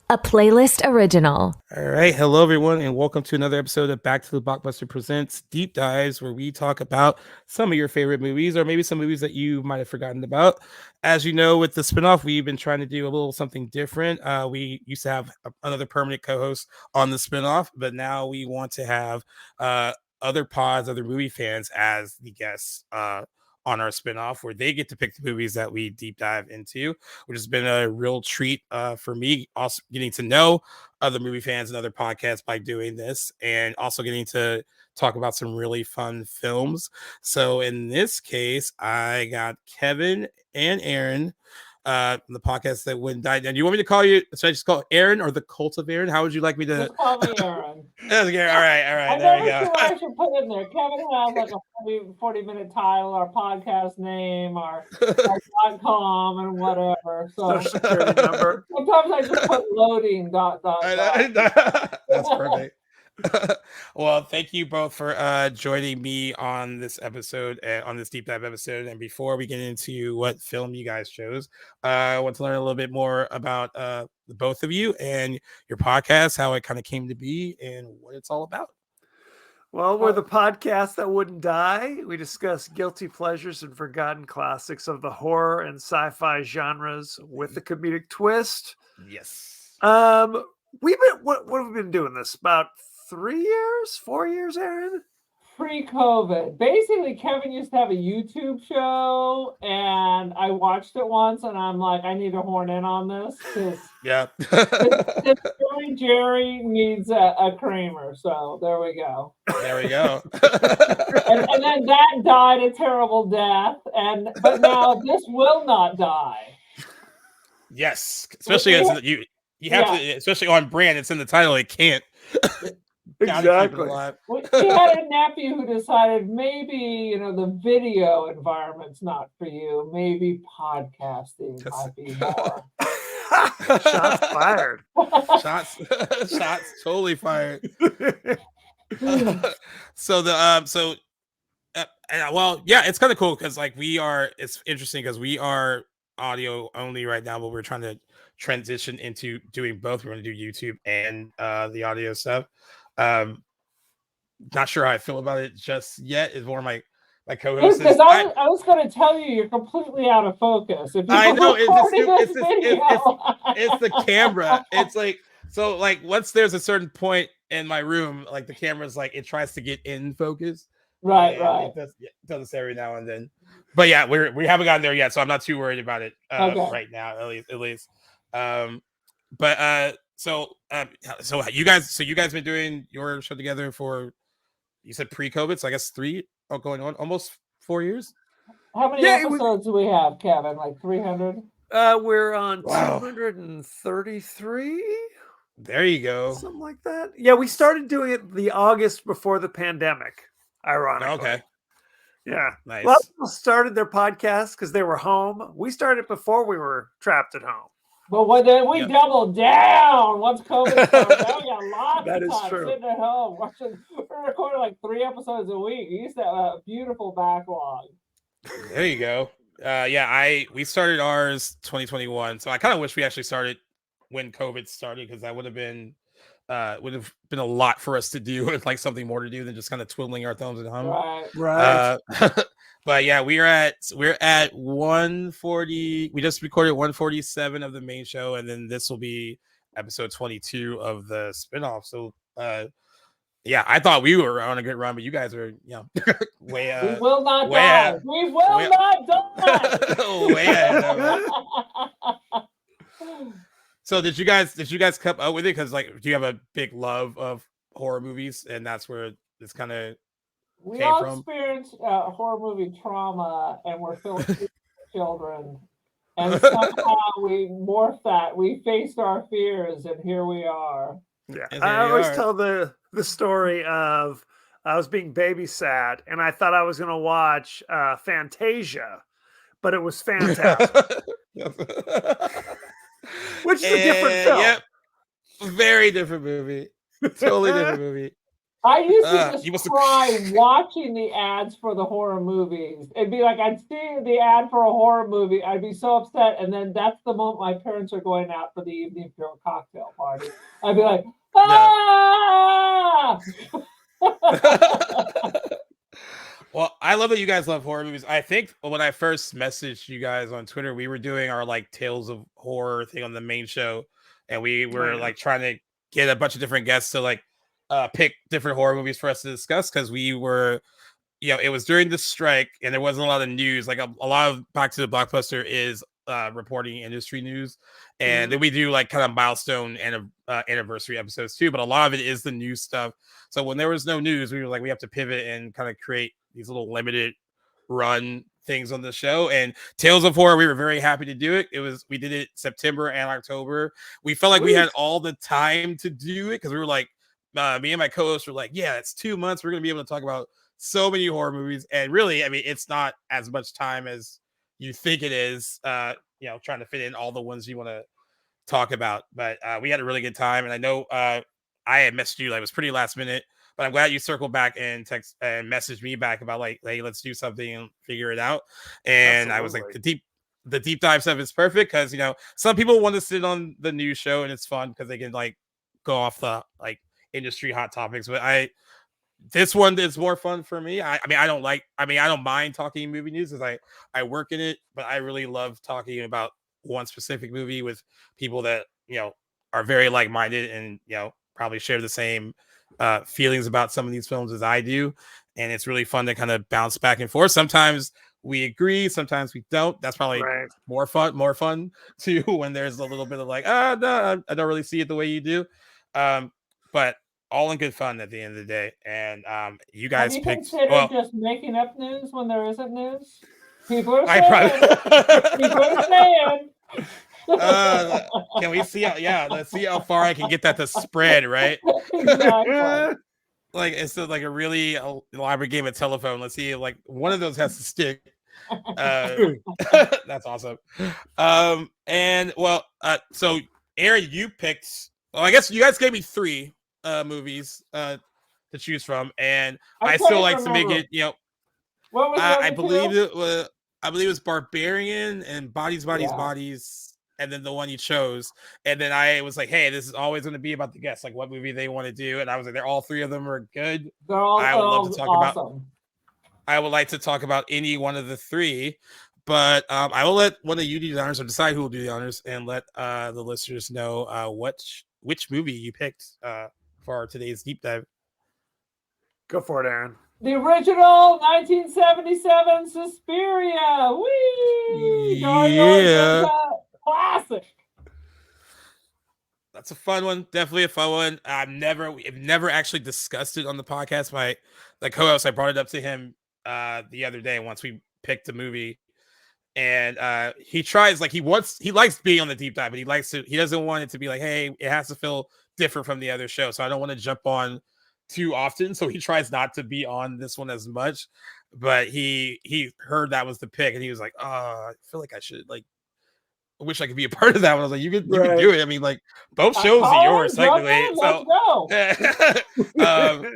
a playlist original. All right. Hello, everyone, and welcome to another episode of Back to the Blockbuster Presents Deep Dives, where we talk about some of your favorite movies or maybe some movies that you might have forgotten about. As you know, with the spinoff, we've been trying to do a little something different. We used to have another permanent co-host on the spinoff, but now we want to have other pods, other movie fans as the guests on our spinoff, where they get to pick the movies that we deep dive into, which has been a real treat for me, also getting to know other movie fans and other podcasts by doing this, and also getting to talk about some really fun films. So in this case, I got Kevin and Aaron, the podcast that wouldn't die. And you want me to call you? Should I just call Aaron or the Cult of Aaron? How would you like me to? Just call me Aaron. Okay, all right. I'm There never we go. sure I should put in there. Kevin has like a 40-minute title, our podcast name, our .com and whatever. So Social security number. Sometimes I just put loading ... That's perfect. Well, thank you both for joining me on this episode, on this deep dive episode. And before we get into what film you guys chose, I want to learn a little bit more about the both of you and your podcast, how it kind of came to be, and what it's all about. Well, we're the podcast that wouldn't die. We discuss guilty pleasures and forgotten classics of the horror and sci-fi genres with a comedic twist. Yes. We've been what have we been doing this about 3 years, 4 years, Aaron? Pre-COVID. Basically, Kevin used to have a YouTube show, and I watched it once, and I'm like, I need to horn in on this because Yeah. Jerry needs a Kramer. So there we go. There we go. and then that died a terrible death, but now this will not die. Yes, especially as you have to, especially on brand. It's in the title. It can't. Exactly. We had a nephew who decided maybe the video environment's not for you. Maybe podcasting might be more. Shots fired. Shots totally fired. Well, yeah, it's kind of cool because it's interesting because we are audio only right now, but we're trying to transition into doing both. We're going to do YouTube and the audio stuff. Not sure how I feel about it just yet. Is more my co-host. Because I was going to tell you, you're completely out of focus. If I know it's it's the camera. It's like once there's a certain point in my room, like the camera's like it tries to get in focus. Right. It does this every now and then. But yeah, we haven't gotten there yet, so I'm not too worried about it right now, at least. So you guys been doing your show together for, you said pre-COVID, so I guess going on almost 4 years. How many episodes do we have, Kevin? Like 300? We're on 233. There you go. Something like that. Yeah, we started doing it the August before the pandemic, ironically. Okay. Yeah. Nice. A lot of people started their podcasts because they were home. We started before we were trapped at home. But then we doubled down once COVID started. Now we got lots that of is time true. sitting at home. We're recording like 3 episodes a week. We used to have a beautiful backlog. There you go. We started ours 2021. So I kind of wish we actually started when COVID started, because that would have been a lot for us to do, with like something more to do than just kind of twiddling our thumbs at home. Right. But yeah, we're at 140. We just recorded 147 of the main show, and then this will be episode 22 of the spinoff. So yeah, I thought we were on a good run, but you guys are way we will not die. We will not die. Way ahead of it. So did you guys keep up with it? Because do you have a big love of horror movies, and that's where it's kind of we all experienced horror movie trauma, and we're still children, and somehow we morphed that. We faced our fears, and here we are. Yeah, I always tell the story of I was being babysat, and I thought I was going to watch Fantasia, but it was Phantasm. Which is a different film. Yep. Very different movie. Totally different movie. I used to You must just cry have... watching the ads for the horror movies. It'd be like I'd see the ad for a horror movie, I'd be so upset, and then that's the moment my parents are going out for the evening for a cocktail party. I'd be like, ah! Well, I love that you guys love horror movies. I think when I first messaged you guys on Twitter, we were doing our like Tales of Horror thing on the main show, and we were like trying to get a bunch of different guests to like pick different horror movies for us to discuss because we were, it was during the strike and there wasn't a lot of news. Like a lot of Back to the Blockbuster is reporting industry news, and then we do like kind of milestone and anniversary episodes too. But a lot of it is the news stuff. So when there was no news, we were like, we have to pivot and kind of create these little limited run things on the show. And Tales of Horror, we were very happy to do it. We did it September and October. We felt like we had all the time to do it because we were like, me and my co-host were like, yeah, it's 2 months. We're gonna be able to talk about so many horror movies. And really, I mean, it's not as much time as you think it is. Trying to fit in all the ones you want to talk about. But we had a really good time. And I know I had messaged you, like it was pretty last minute. But I'm glad you circled back and text and messaged me back about like, hey, let's do something and figure it out. And I was like, the deep dive stuff is perfect because some people want to sit on the news show and it's fun because they can like go off the like industry hot topics. But this one is more fun for me. I don't mind talking movie news because I work in it, but I really love talking about one specific movie with people that are very like-minded and probably share the same feelings about some of these films as I do. And it's really fun to kind of bounce back and forth. Sometimes we agree, sometimes we don't. That's probably more fun too when there's a little bit of like, no, I don't really see it the way you do. But all in good fun at the end of the day. And you guys Have you picked considered just making up news when there isn't news? People are saying. People are saying. Can we see let's see how far I can get that to spread, right? Exactly. Like it's like a really elaborate game of telephone. Let's see if like one of those has to stick. That's awesome. And well, so Aaron, you picked, well, I guess you guys gave me 3 movies to choose from, and I still like to make it, what was I believe it was Barbarian and Bodies, and then the one you chose. And then I was like, hey, this is always going to be about the guests, like what movie they want to do. And I was like, all 3 of them are good. I would love to talk awesome. I would like to talk about any one of the 3, but I will let one of you do the honors or decide who will do the honors and let the listeners know which movie you picked for today's deep dive. Go for it, Aaron. The original 1977 Suspiria. Whee! Yeah. Classic. That's a fun one. Definitely a fun one. We've never actually discussed it on the podcast. My co-host, I brought it up to him the other day once we picked the movie. And he tries, like he likes being on the deep dive, but he doesn't want it to be like, hey, it has to feel different from the other show. So I don't want to jump on too often. So he tries not to be on this one as much. But he heard that was the pick and he was like, I feel like I should I wish I could be a part of that one. I was like, you can do it. I mean, like both shows are yours technically. Let's go.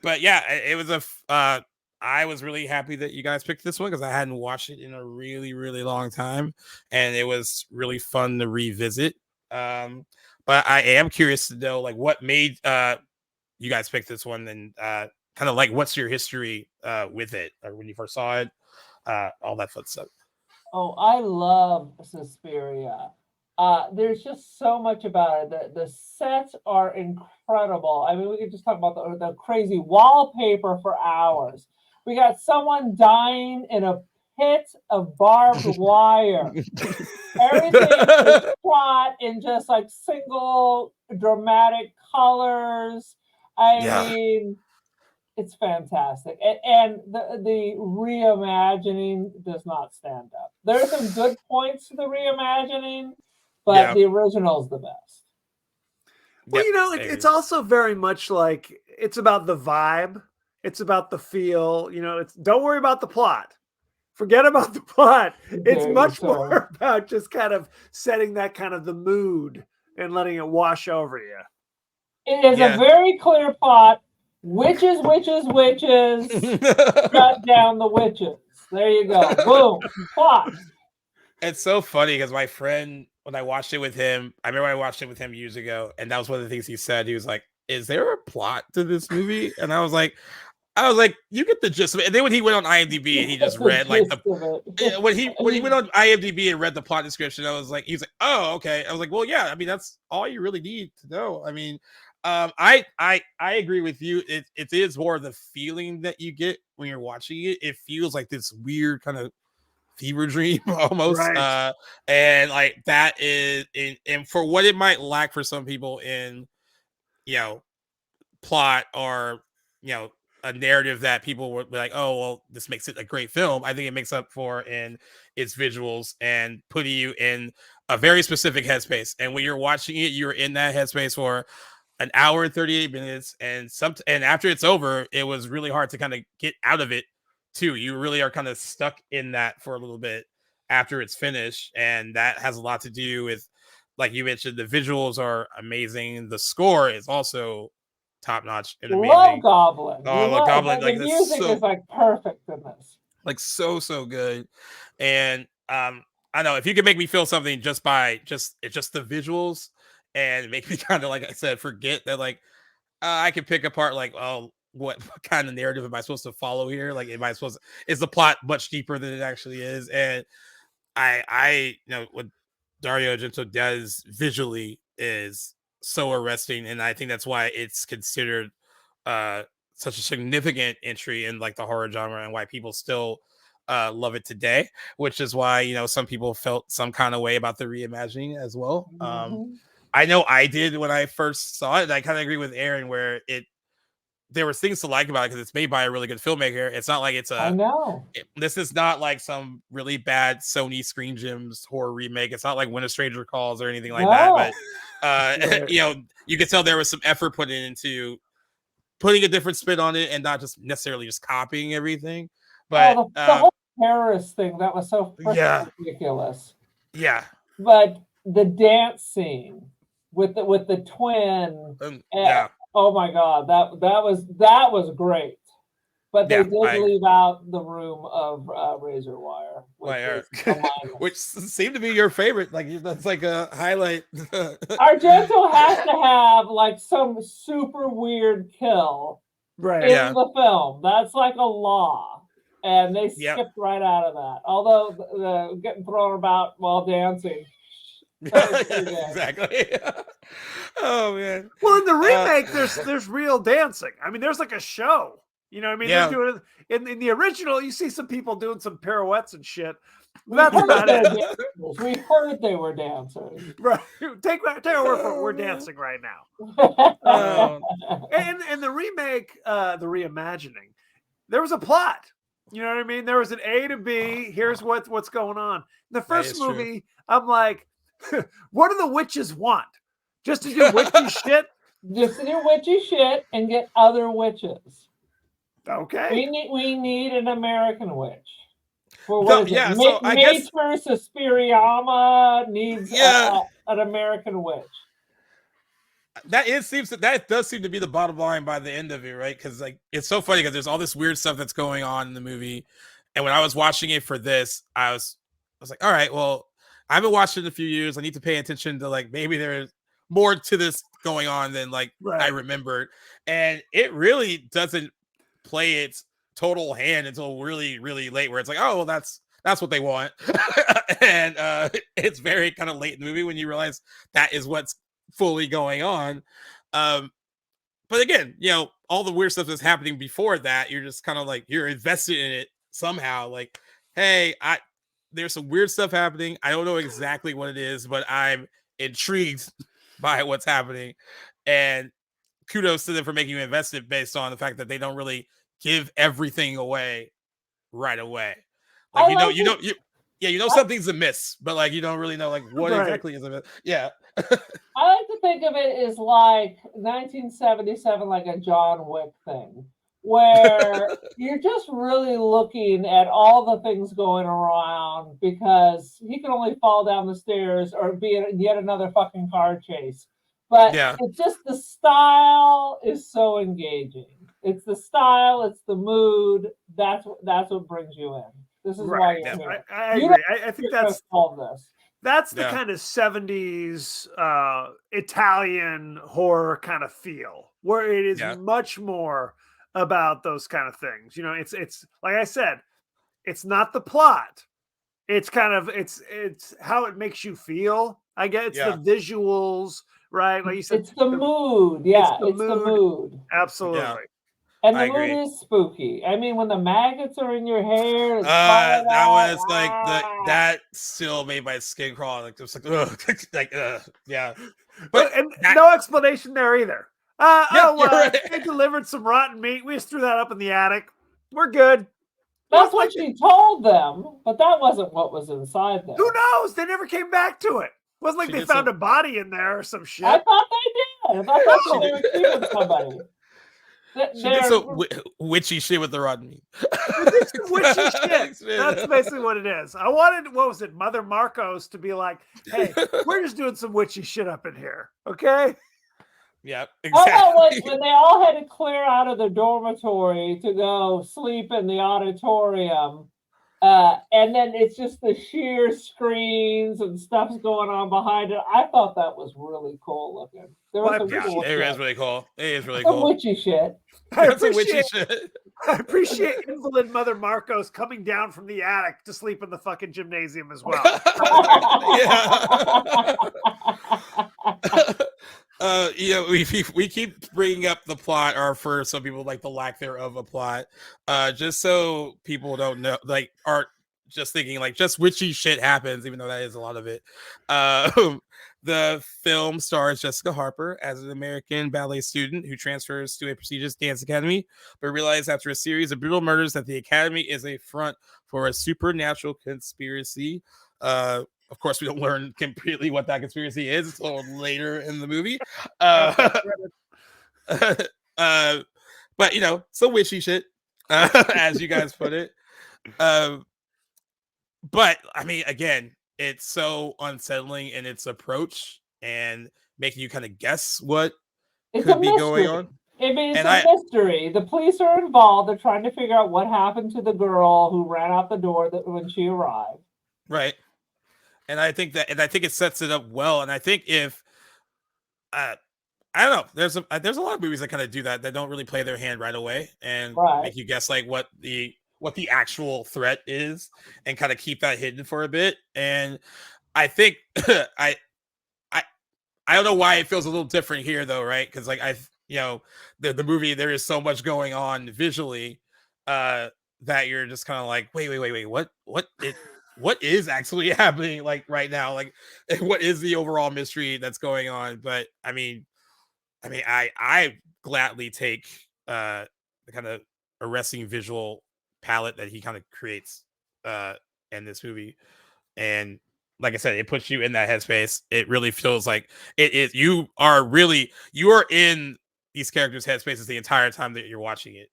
But yeah, it was I was really happy that you guys picked this one because I hadn't watched it in a really, really long time, and it was really fun to revisit. But I am curious to know like what made you guys pick this one, and kind of like what's your history with it, or when you first saw it, all that fun stuff. Oh, I love Suspiria. There's just so much about it. The sets are incredible. I mean, we could just talk about the crazy wallpaper for hours. We got someone dying in a pit of barbed wire. Everything is shot in just like single dramatic colors. I mean, it's fantastic. And the reimagining does not stand up. There are some good points to the reimagining, but the original is the best. Well, it's also very much like it's about the vibe. It's about the feel. Don't worry about the plot. Forget about the plot. It's much more about just kind of setting that kind of the mood and letting it wash over you. It is a very clear plot. Witches, shut down the witches. There you go. Boom. Plot. It's so funny because my friend, when I watched it with him, I remember I watched it with him years ago, and that was one of the things he said. He was like, "Is there a plot to this movie?" And I was like, "You get the gist of it." And then when he went on IMDb and he just read like when he went on IMDb and read the plot description, I was like, he was like, "Oh, okay." I was like, "Well, yeah. I mean, that's all you really need to know." I mean, I agree with you. It is more of the feeling that you get when you're watching it. It feels like this weird kind of fever dream almost, Right. and like that is, and for what it might lack for some people in, plot or a narrative that people would be like, oh well, this makes it a great film. I think it makes up for in its visuals and putting you in a very specific headspace. And when you're watching it, you're in that headspace for an hour and 38 minutes, and after it's over, it was really hard to kind of get out of it too. You really are kind of stuck in that for a little bit after it's finished, and that has a lot to do with, like you mentioned, the visuals are amazing. The score is also top notch and amazing. Love Goblin. Goblin, like the music is like perfect in this. Like so good. And I know if you could make me feel something just by just the visuals and make me kind of, like I said, forget that, like I can pick apart like, oh, what kind of narrative am I supposed to follow here? Like, is the plot much deeper than it actually is? And I what Dario Argento does visually is so arresting, and I think that's why it's considered such a significant entry in like the horror genre, and why people still love it today, which is why some people felt some kind of way about the reimagining as well. I know I did when I first saw it, and I kind of agree with Aaron where there was things to like about it because it's made by a really good filmmaker. It's not like this is not like some really bad Sony Screen Gems horror remake. It's not like When a Stranger Calls or anything like that. But you could tell there was some effort put into putting a different spin on it and not just necessarily just copying everything. But the whole terrorist thing, that was so ridiculous. Yeah. But the dance scene with the twin, oh my god, that was great. But they did leave out the room of razor wire, which seemed to be your favorite. Like that's like a highlight. Argento has to have like some super weird kill in the film. That's like a law, and they skipped right out of that. Although getting thrown about while dancing. Exactly. Oh man. Well, in the remake, there's real dancing. I mean, there's like a show. You know what I mean? Yeah. They're doing in the original, you see some people doing some pirouettes and shit. That's about it. We heard they were dancers. Right. Take our word for it. We're dancing right now. And the remake, the reimagining, there was a plot. You know what I mean? There was an A to B. Here's what's going on. In the first movie, true. I'm like, what do the witches want? Just to do witchy shit? Just to do witchy shit and get other witches. Okay. We need an American witch. For I guess Suspiria needs an American witch. That does seem to be the bottom line by the end of it, right? Because like it's so funny because there's all this weird stuff that's going on in the movie, and when I was watching it for this, I was like, all right, well, I haven't watched it in a few years. I need to pay attention to like maybe there's more to this going on than like I remembered, and it really doesn't play its total hand until really, really late, where it's like, oh, well, that's what they want, and it's very kind of late in the movie when you realize that is what's fully going on. But again, all the weird stuff that's happening before that, you're just kind of like you're invested in it somehow. Like, hey, there's some weird stuff happening. I don't know exactly what it is, but I'm intrigued by what's happening. And kudos to them for making you invested based on the fact that they don't really give everything away right away. Like something's amiss, but like you don't really know like what exactly is amiss. Yeah. I like to think of it as like 1977, like a John Wick thing, where you're just really looking at all the things going around because he can only fall down the stairs or be in yet another fucking car chase. But it's just the style is so engaging. It's the style, it's the mood. That's what brings you in. This is why you're here. I agree. I think that's all this. That's the kind of 70s Italian horror kind of feel, where it is much more about those kind of things. You know, it's like I said, it's not the plot. It's kind of it's how it makes you feel. I guess it's the visuals, right? Like you said, it's the mood. Yeah, it's the mood. Absolutely. Yeah. And the mood is spooky. I mean, when the maggots are in your hair, that was like that still made my skin crawl. Like it was like, yeah. But no explanation there either. They delivered some rotten meat. We just threw that up in the attic. We're good. That's what she told them, but that wasn't what was inside there. Who knows? They never came back to it. It wasn't like they found a body in there or some shit. I thought they did. I thought they were keeping somebody. She did some witchy shit with the rotten meat. Witchy shit. That's basically what it is. I wanted, what was it, Mother Marcos to be like, hey, we're just doing some witchy shit up in here, okay? Yeah, exactly. Oh, no, when they all had to clear out of the dormitory to go sleep in the auditorium, and then it's just the sheer screens and stuff's going on behind it. I thought that was really cool looking. There was it is really cool. It is really cool. Witchy shit. I appreciate invalid Mother Marcos coming down from the attic to sleep in the fucking gymnasium as well. We keep bringing up the plot, or for some people, like the lack thereof a plot, just so people don't know, like, aren't just thinking like just witchy shit happens, even though that is a lot of it. The film stars Jessica Harper as an American ballet student who transfers to a prestigious dance academy, but realizes after a series of brutal murders that the academy is a front for a supernatural conspiracy. Of course, we don't learn completely what that conspiracy is until later in the movie. But, you know, some witchy shit, as you guys put it. But, I mean, again, it's so unsettling in its approach and making you kind of guess what could be going on. I mean, it's a mystery. The police are involved. They're trying to figure out what happened to the girl who ran out the door when she arrived. Right. And I think it sets it up well. And I think if I don't know, there's a lot of movies that kind of do that don't really play their hand right away and make you guess like what the actual threat is and kind of keep that hidden for a bit. And I think I don't know why it feels a little different here though, right? Because like the movie, there is so much going on visually that you're just kind of like, wait, what is actually happening like right now? Like, what is the overall mystery that's going on? But I mean, I gladly take the kind of arresting visual palette that he kind of creates in this movie. And like I said, it puts you in that headspace. It really feels like it is. You are in these characters' headspaces the entire time that you're watching it.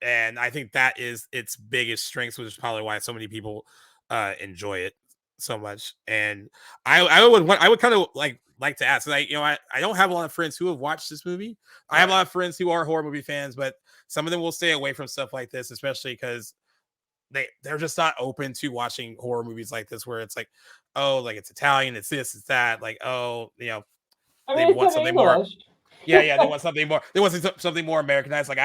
And I think that is its biggest strength, which is probably why so many people enjoy it so much. And I would kind of like to ask, like, I don't have a lot of friends who have watched this movie. I have a lot of friends who are horror movie fans, but some of them will stay away from stuff like this, especially because they're just not open to watching horror movies like this, where it's like, oh, like it's Italian, it's this, it's that, like, oh, they want something more. Yeah, they want something more. They want something more Americanized. Like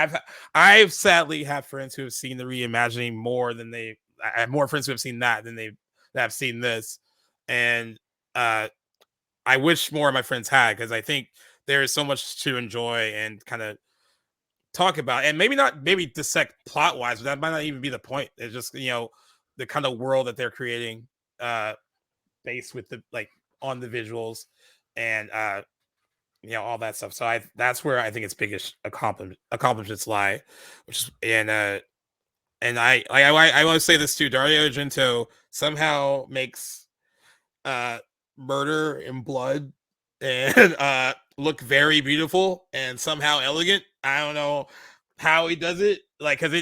I've sadly have friends who have seen the reimagining more than I have more friends who have seen that than that have seen this, and I wish more of my friends had, because I think there is so much to enjoy and kind of talk about, and maybe dissect plot wise, but that might not even be the point. It's just the kind of world that they're creating, based with on the visuals and all that stuff. So that's where I think its biggest accomplishments lie, which is and I want to say this too. Dario Argento somehow makes murder and blood and look very beautiful and somehow elegant. I don't know how he does it, like, because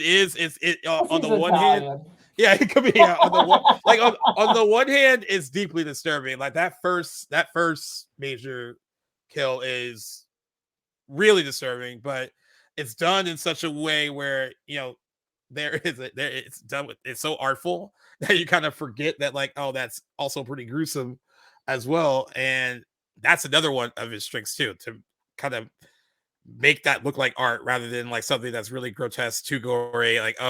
on the one hand, yeah, it could be on the one, like on the one hand, it's deeply disturbing. Like that first major kill is really disturbing, but it's done in such a way where it's done with it's so artful that you kind of forget that like, oh, that's also pretty gruesome as well. And that's another one of his strengths too, to kind of make that look like art rather than like something that's really grotesque, too gory, like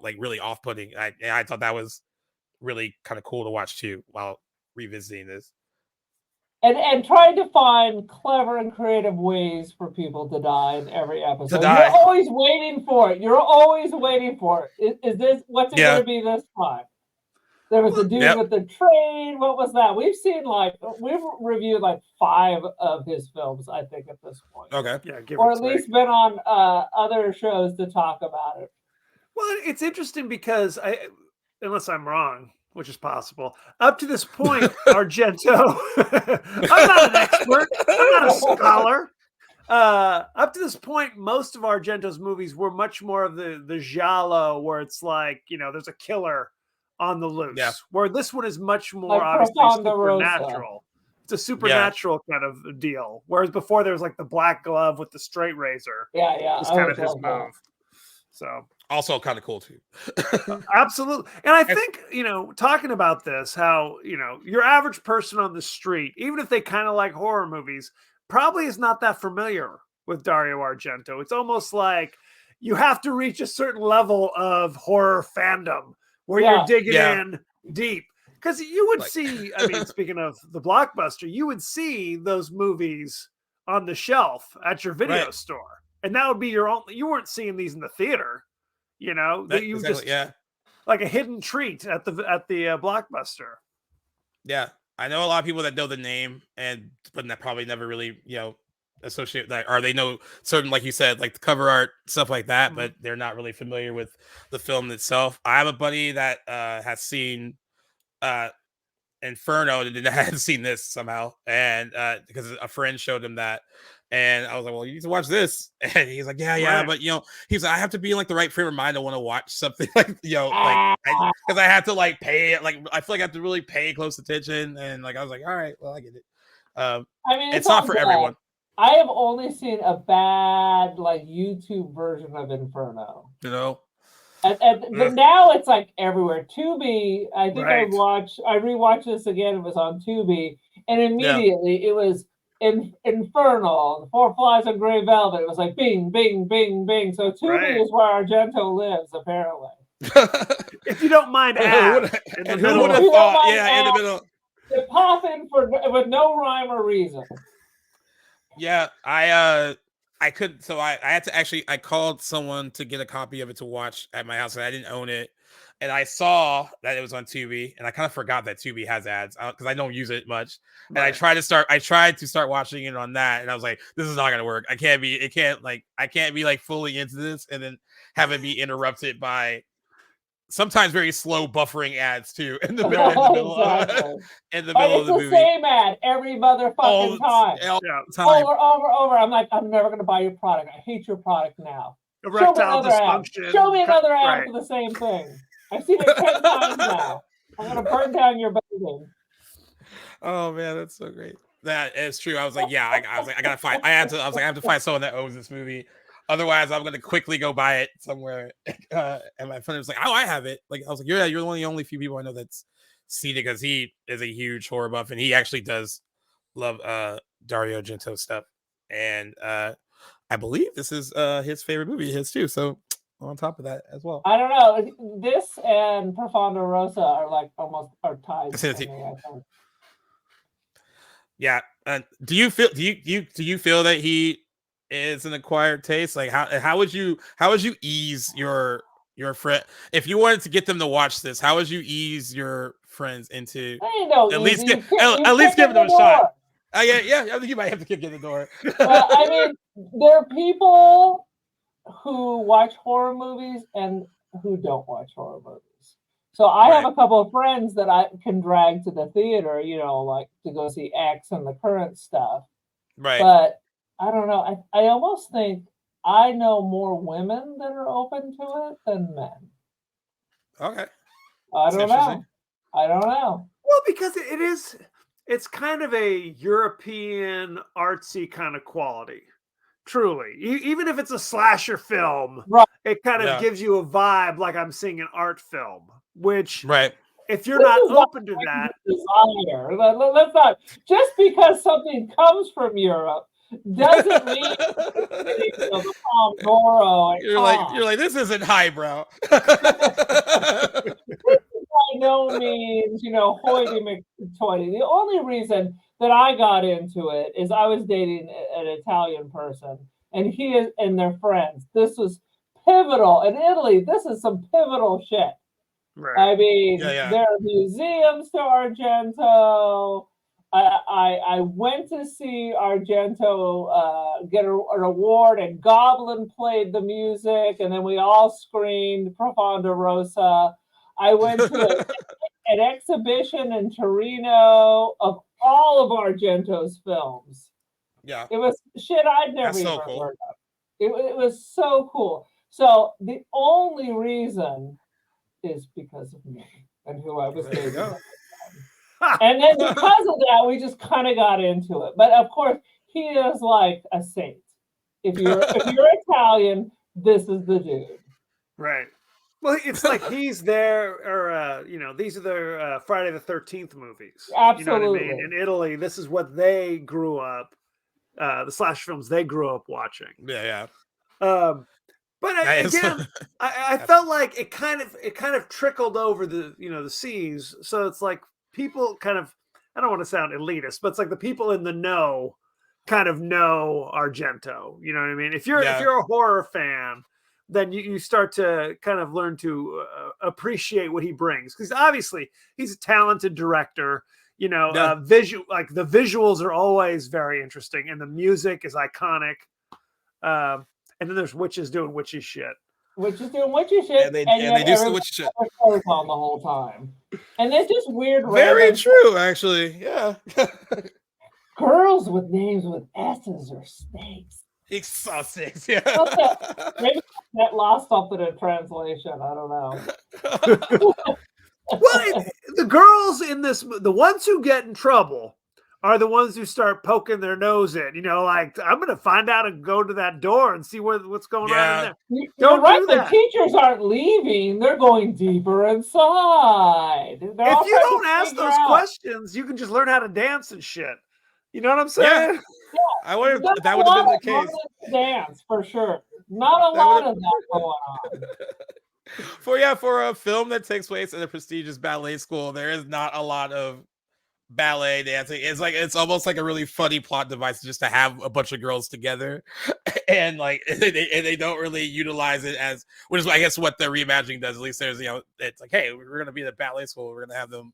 like really off-putting. I thought that was really kind of cool to watch too while revisiting this. And trying to find clever and creative ways for people to die in every episode. Die. You're always waiting for it. You're always waiting for it. Is this what's it going to be this time? There was the dude with the train. What was that? We've reviewed like 5 of his films, I think, at this point. Okay, yeah, or at least been on other shows to talk about it. Well, it's interesting because unless I'm wrong, which is possible, up to this point, Argento, I'm not an expert, I'm not a scholar. Up to this point, most of Argento's movies were much more of the giallo, where it's like, there's a killer on the loose. Yeah. Where this one is much more like obviously supernatural. It's a supernatural kind of deal. Whereas before there was like the black glove with the straight razor. Yeah. It's kind of his move. So also kind of cool too. Absolutely. And I think, talking about this, how, your average person on the street, even if they kind of like horror movies, probably is not that familiar with Dario Argento. It's almost like you have to reach a certain level of horror fandom where you're digging in deep. Because you would see, speaking of the Blockbuster, you would see those movies on the shelf at your video store. And that would be your only, you weren't seeing these in the theater, like a hidden treat at the Blockbuster. Yeah. I know a lot of people that know the name but that probably never really, associate that, or they know certain, like you said, like the cover art, stuff like that, but they're not really familiar with the film itself. I have a buddy that has seen Inferno and hadn't seen this somehow, and because a friend showed him that, and I was like, well, you need to watch this. And he's like, yeah, but he's like, I have to be in like the right frame of mind to want to watch something like because I have to like pay, like I feel like I have to really pay close attention, and like I was like, all right, well, I get it. It's not for everyone. I have only seen a bad like YouTube version of Inferno. But now it's like everywhere. Tubi, I think I rewatched this again. It was on Tubi, and immediately it was Infernal, The Four Flies on Grey Velvet. It was like bing, bing, bing, bing. So Tubi is where Argento lives, apparently. If you don't mind, who would have thought? Yeah, in the middle. They pop in with no rhyme or reason. Yeah, I couldn't. So I had to I called someone to get a copy of it to watch at my house, and I didn't own it. And I saw that it was on Tubi, and I kind of forgot that Tubi has ads because I don't use it much. And I tried to start watching it on that, and I was like, this is not gonna work. I can't be like fully into this and then have it be interrupted by sometimes very slow buffering ads too in the middle of the movie. It's the same ad every motherfucking time. Over. I'm like, I'm never gonna buy your product. I hate your product now. Erectile dysfunction. Show me another ad for the same thing. I've seen it 10 times now. I'm gonna burn down your building. Oh man, that's so great. That is true. I was like, I gotta find. I have to find someone that owns this movie. Otherwise, I'm gonna quickly go buy it somewhere. And my friend was like, "Oh, I have it." Like I was like, "You're one of the only few people I know that's seen it," because he is a huge horror buff, and he actually does love Dario Argento stuff. And I believe this is his favorite movie, his too. So on top of that as well, I don't know. This and Profondo Rosa are like almost tied. Yeah. Do you feel that he is an acquired taste? Like how would you ease your friend if you wanted to get them to watch this? How would you ease your friends into at least giving them a shot? Yeah, I think you might have to kick in the door. I mean, there are people who watch horror movies and who don't watch horror movies. So I have a couple of friends that I can drag to the theater, like to go see X and the current stuff. Right. But I don't know. I almost think I know more women that are open to it than men. Okay. I don't know. Well, because it's kind of a European artsy kind of quality. Truly, even if it's a slasher film, Right. it kind of gives you a vibe like I'm seeing an art film. Which, if you're not open to that, desire. Let's not, just because something comes from Europe doesn't mean the Pomodoro. You're like, this isn't highbrow. By no means, hoity-toity. The only reason that I got into it is I was dating an Italian person, and he is and their friends. This was pivotal in Italy. This is some pivotal shit. right? I mean, there are museums to Argento. I went to see Argento get an award, and Goblin played the music, and then we all screamed Profondo Rosa. I went to an exhibition in Torino of all of Argento's films. Yeah. It was shit I'd never even heard of. It was so cool. So the only reason is because of me and who I was dating. And then because of that, we just kind of got into it. But of course, he is like a saint. If you're Italian, this is the dude. Right. Well, it's like he's there, or these are their Friday the 13th movies. Absolutely. You know what I mean? In Italy, this is what they grew up. The slash films they grew up watching. Yeah. But again, I felt like it kind of trickled over the seas. So it's like people kind of, I don't want to sound elitist, but it's like the people in the know kind of know Argento. You know what I mean? If you're a horror fan, then you start to kind of learn to appreciate what he brings, because obviously he's a talented director. Visual, like the visuals are always very interesting, and the music is iconic. And then there's witches doing witchy shit. Witches doing witchy shit, and they do some witchy shit on the whole time. And it's just weird. Very true, actually. Yeah. Girls with names with S's or snakes. Exotics, yeah. Maybe that lost something in translation. I don't know. Well, the girls in this, the ones who get in trouble are the ones who start poking their nose in. Like, I'm going to find out and go to that door and see what's going on in there. Don't do that. The teachers aren't leaving. They're going deeper inside. If you don't ask those questions, you can just learn how to dance and shit. You know what I'm saying? Yeah. I wonder if that would have been the case. Dance, for sure. Not a lot of that going on. For a film that takes place in a prestigious ballet school, there is not a lot of ballet dancing. It's almost like a really funny plot device just to have a bunch of girls together, and they don't really utilize it as, which is I guess what the reimagining does. At least there's it's like, hey, we're gonna be in a ballet school, we're gonna have them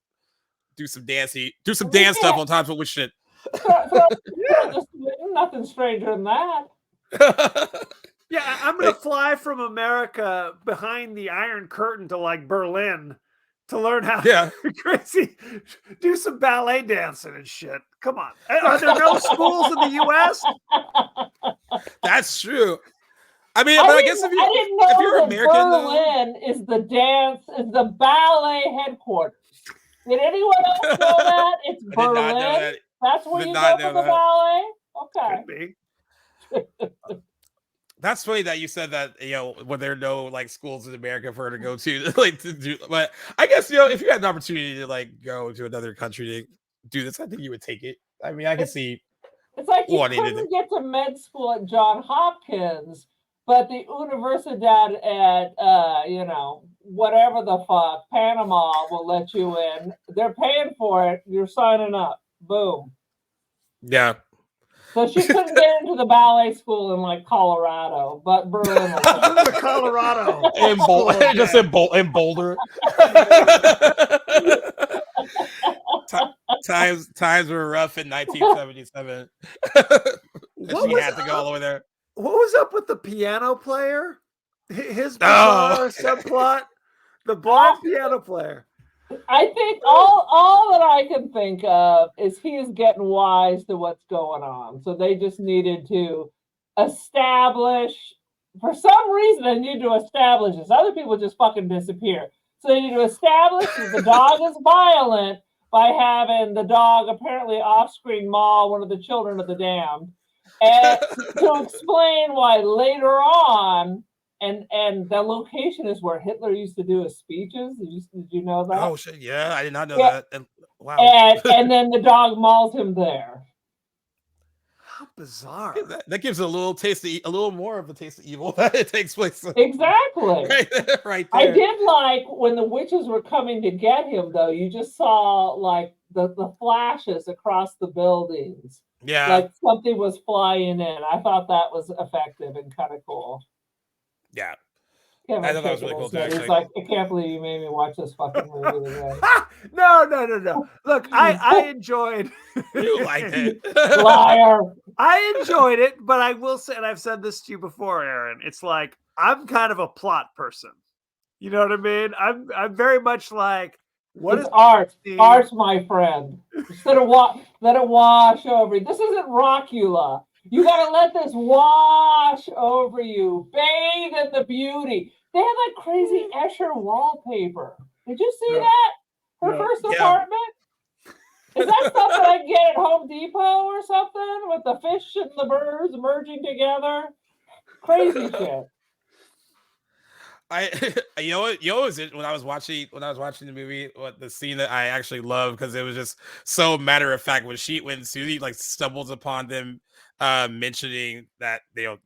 do some dance stuff on top of which shit. Nothing stranger than that. Yeah, I'm gonna fly from America behind the Iron Curtain to like Berlin to learn how crazy do some ballet dancing and shit. Come on, are there no schools in the U.S.? That's true. I guess if you're American, Berlin is the ballet headquarters. Did anyone else know that? It's Berlin. That's where you go for the ballet. Okay. Could be. That's funny that you said that, when there are no schools in America for her to go to do, but I guess, if you had an opportunity to go to another country to do this, I think you would take it. I mean, I can see. It's like you couldn't get to med school at Johns Hopkins, but the Universidad at, whatever the fuck, Panama will let you in. They're paying for it. You're signing up. Boom. Yeah. So she couldn't get into the ballet school in Colorado, but Berlin. Colorado. In Boulder. Times were rough in 1977. She had to go all the way there. What was up with the piano player? His bizarre subplot. The blind piano player. I think all that I can think of is he is getting wise to what's going on. So they just needed to establish, for some reason, they need to establish this. Other people just fucking disappear. So they need to establish that the dog is violent by having the dog apparently off-screen maul one of the children of the damned. And to explain why later on, and the location is where Hitler used to do his speeches. Did you know that? Oh shit! Yeah, I did not know that. And, wow. And then the dog mauls him there. How bizarre! That gives a little taste, a little more of a taste of evil that it takes place. Exactly. Right there. I did like when the witches were coming to get him, though. You just saw like the flashes across the buildings. Yeah. Like something was flying in. I thought that was effective and kind of cool. Yeah. Kevin I thought that was really cool too, He's actually. like, I can't believe you made me watch this fucking movie again. No. Look, I enjoyed. You liked it. Liar. I enjoyed it, but I will say, and I've said this to you before, Aaron. It's like I'm kind of a plot person. You know what I mean? I'm very much like, what it's is art? Art, my friend. Instead of let it wash over you. This isn't Rockula. You gotta let this wash over you. Bathe in the beauty. They had like crazy Escher wallpaper. Did you see that? Her first apartment? Is that stuff that I can get at Home Depot or something with the fish and the birds merging together? Crazy shit. You know what was it when I was watching the movie, what the scene that I actually loved, because it was just so matter of fact when Susie like stumbles upon them mentioning that they're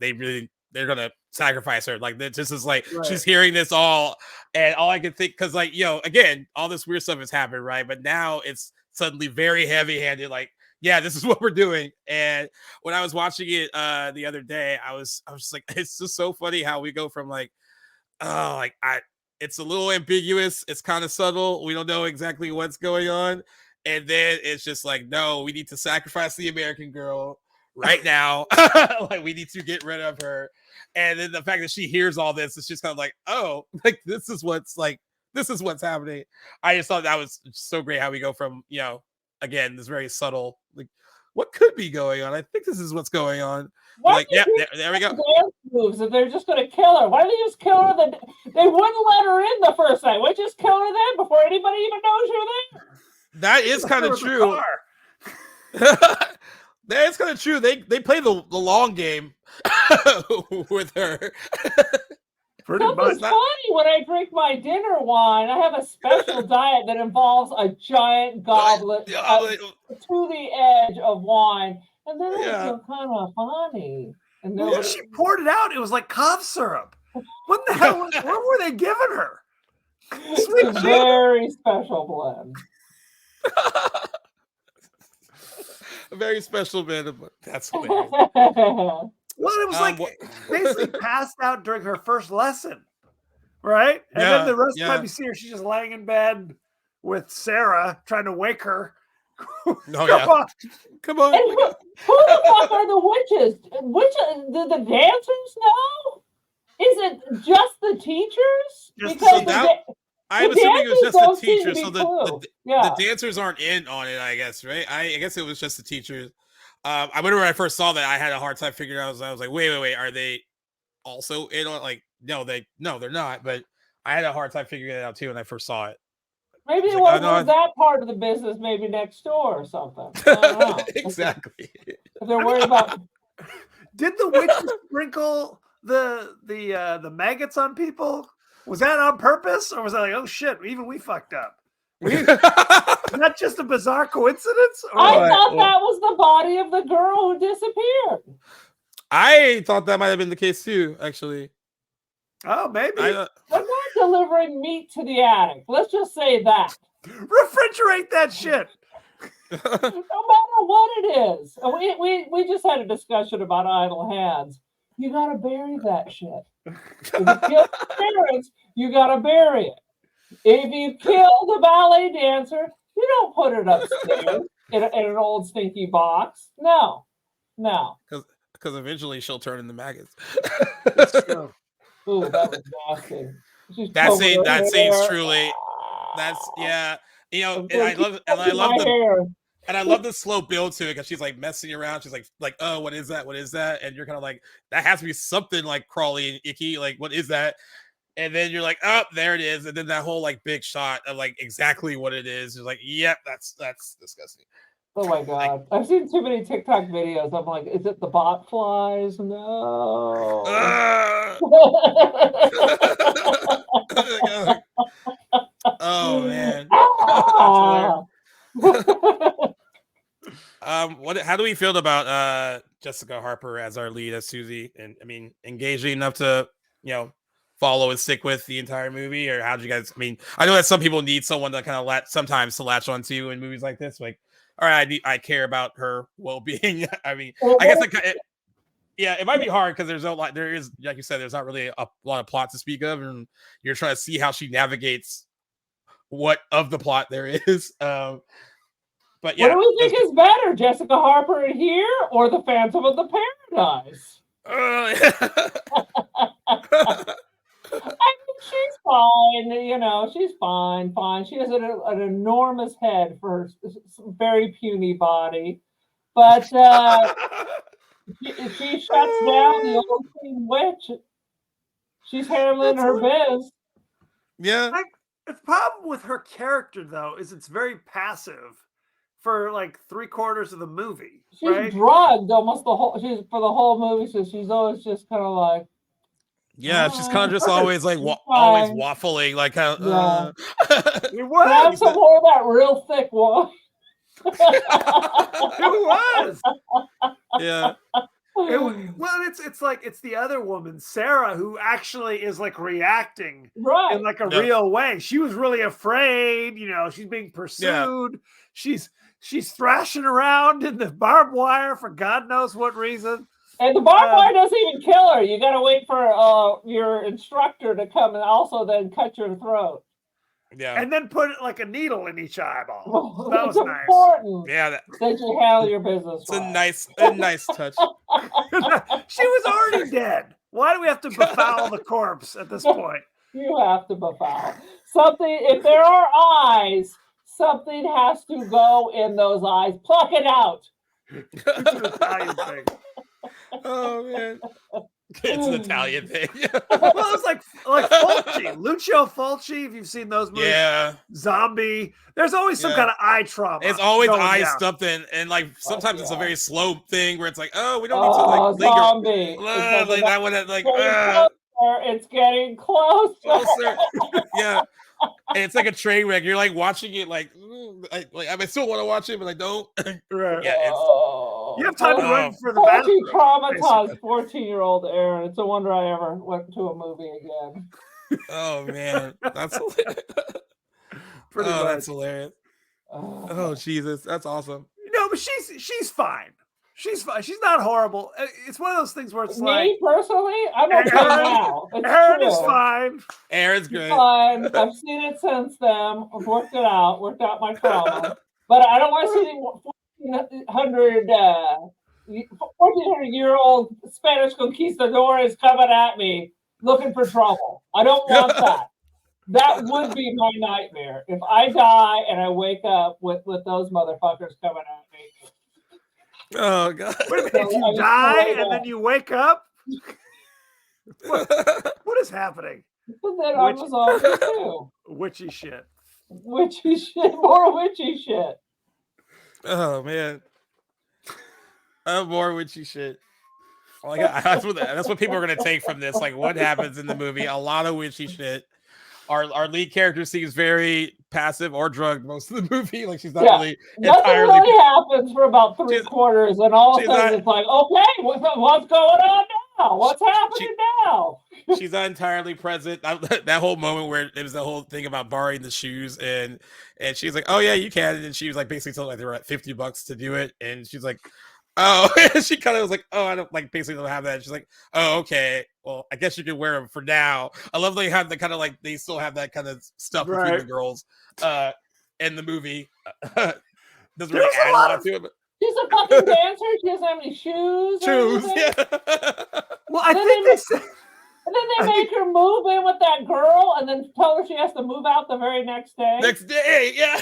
gonna sacrifice her, like this is like she's hearing this all, and all I can think, because like, again, all this weird stuff has happened, right? But now it's suddenly very heavy-handed, like, yeah, this is what we're doing. And when I was watching it the other day, I was just like, it's just so funny how we go from like, oh, like it's a little ambiguous, it's kind of subtle, we don't know exactly what's going on, and then it's just like, no, we need to sacrifice the American girl right now. Like, we need to get rid of her. And then the fact that she hears all this, it's just kind of like, oh, like this is what's happening. I just thought that was so great how we go from, again, this very subtle, like, what could be going on? I think this is what's going on. Like, yeah, there we go. Dance moves if they're just going to kill her. Why don't they just kill her? They wouldn't let her in the first night. Why just kill her then before anybody even knows you're there? That is kind of true. That is kind of true. They play the long game with her. Something's funny when I drink my dinner wine. I have a special diet that involves a giant goblet to the edge of wine, and then I feel kind of funny. And then she poured it out. It was like cough syrup. What the hell? What were they giving her? It's a very special blend. A very special blend. That's hilarious. Well, it was like basically passed out during her first lesson, right? And then the rest of the time you see her, she's just laying in bed with Sarah trying to wake her. Come on. And who the fuck are the witches? Do the dancers know? Is it just the teachers? I'm assuming it was just the teachers, so the dancers aren't in on it, I guess, right? I guess it was just the teachers. I remember when I first saw that, I had a hard time figuring out. I was like, wait, are they also in on? Like, no, they're not. But I had a hard time figuring it out too when I first saw it. Maybe it was that part of the business, maybe next door or something. I don't know. Exactly. If they're worried about. Did the witches sprinkle the maggots on people? Was that on purpose, or was that like, oh shit, even we fucked up? Not just a bizarre coincidence? I thought that was the body of the girl who disappeared. I thought that might have been the case too, actually. Oh, maybe. They're not delivering meat to the attic. Let's just say that. Refrigerate that shit. No matter what it is. We just had a discussion about idle hands. You got to bury that shit. If you kill parents, you got to bury it. If you kill the ballet dancer, you don't put it upstairs in an old stinky box. No. Because eventually she'll turn into maggots. That's true. Ooh, that was nasty. That scene's truly. That's and I love the slow build to it, because she's like messing around. She's like, oh, what is that? What is that? And you're kind of like, that has to be something like crawly and icky. Like, what is that? And then you're like, oh, there it is. And then that whole like big shot of like exactly what it is. You're like, yep, that's disgusting. Oh my God. I've seen too many TikTok videos. I'm like, is it the bot flies? No. Oh man. How do we feel about Jessica Harper as our lead as Susie? And I mean, engaging enough to, follow and stick with the entire movie, or how did you guys? I mean, I know that some people need someone to kind of sometimes to latch onto in movies like this. Like, all right, I care about her well-being. I mean, I guess it might be hard because there is, like you said, there's not really a lot of plot to speak of, and you're trying to see how she navigates what of the plot there is. But yeah, what do we think is better, Jessica Harper here or the Phantom of the Paradise? I mean, she's fine. She's fine. She has an enormous head for her very puny body, but she shuts down the old queen witch. She's handling her biz. Yeah. The problem with her character, though, is it's very passive for like 3/4 of the movie. She's right? drugged almost for the whole movie, so she's always just kind of like. Yeah, she's kind of just always like always waffling, like how. Yeah. It was. Have some more of that real thick one. It was. Yeah. It's like it's the other woman, Sarah, who actually is like reacting right in like a real way. She was really afraid, she's being pursued. Yeah. She's thrashing around in the barbed wire for God knows what reason. And the barbed wire doesn't even kill her. You got to wait for your instructor to come and also then cut your throat. Yeah, and then put like a needle in each eyeball. So that was important. Nice. Yeah, that you handle your business. It's a nice touch. She was already dead. Why do we have to befoul the corpse at this point? You have to befoul something. If there are eyes, something has to go in those eyes. Pluck it out. It's an Italian thing. Oh man. It's an Italian thing. Well, it's like Fulci, Lucio Fulci. If you've seen those movies, yeah, Zombie. There's always some kind of eye trauma. It's always eye something, and like sometimes it's a very slow thing where it's like, oh, we don't need to like linger. Zombie. Like that one, like it's getting closer. Yeah. And it's like a train wreck. You're like watching it, like I still want to watch it, but I don't. Right. Yeah, you have time to run for the bathroom. Traumatized 14-year-old Aaron. It's a wonder I ever went to a movie again. Oh man, that's hilarious. Pretty much. That's hilarious. Oh Jesus, that's awesome. No, but she's fine. She's fine. She's not horrible. It's one of those things where it's me personally, I'm okay now. Aaron is fine. Aaron's great. Fine. I've seen it since then. I've worked out my trauma. But I don't want to see 1400-year-old Spanish conquistadores coming at me looking for trouble. I don't want that. That would be my nightmare. If I die and I wake up with those motherfuckers coming at me. Oh God! If you die and then you wake up, what is happening? But then I was always too. Witchy shit. Witchy shit. More witchy shit. Oh man. More witchy shit. Like that's what people are gonna take from this. Like what happens in the movie? A lot of witchy shit. Our lead character seems very passive or drugged most of the movie. Like she's not really entirely. Nothing really happens for about 3/4, and all of a sudden it's like, okay, what's going on now? What's happening now? She's not entirely present. That whole moment where it was the whole thing about borrowing the shoes, and she's like, "Oh yeah, you can," and she was like basically told like they were at $50 to do it, and she's like, "Oh," she kind of was like, "Oh, I don't like basically don't have that." And she's like, "Oh, okay. Well, I guess you can wear them for now." I love they have the kind of like they still have that kind of stuff between the girls in the movie. Doesn't really add a lot to it, but she's a fucking dancer. She doesn't have any shoes. Yeah. Well, I think they said. And then they make her move in with that girl, and then tell her she has to move out the very next day. Next day, yeah.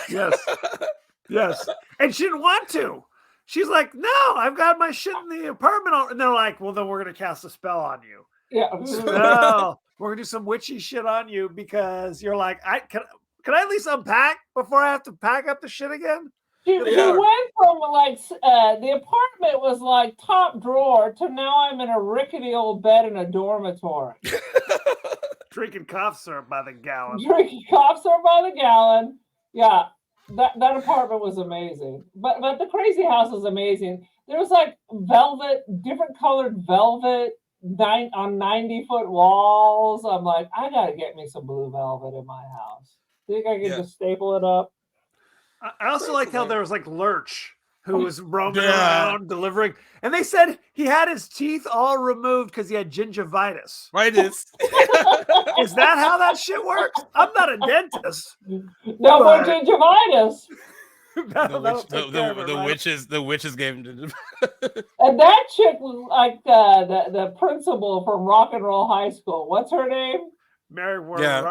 Yes, and she didn't want to. She's like, "No, I've got my shit in the apartment." And they're like, "Well, then we're gonna cast a spell on you." Yeah. No, we're gonna do some witchy shit on you because you're like, can I at least unpack before I have to pack up the shit again? She went from like the apartment was like top drawer to now I'm in a rickety old bed in a dormitory. Drinking cough syrup by the gallon. Yeah, that apartment was amazing. But the crazy house is amazing. There was like velvet, different colored velvet on 90-foot walls. I'm like, I gotta get me some blue velvet in my house. Think I can just staple it up? I also like how there was like Lurch, who was roaming around delivering, and they said he had his teeth all removed because he had gingivitis. Is that how that shit works? I'm not a dentist. No more gingivitis. The witches gave him gingivitis. And that chick was like the principal from Rock and Roll High School. What's her name? Mary Warner. Yes,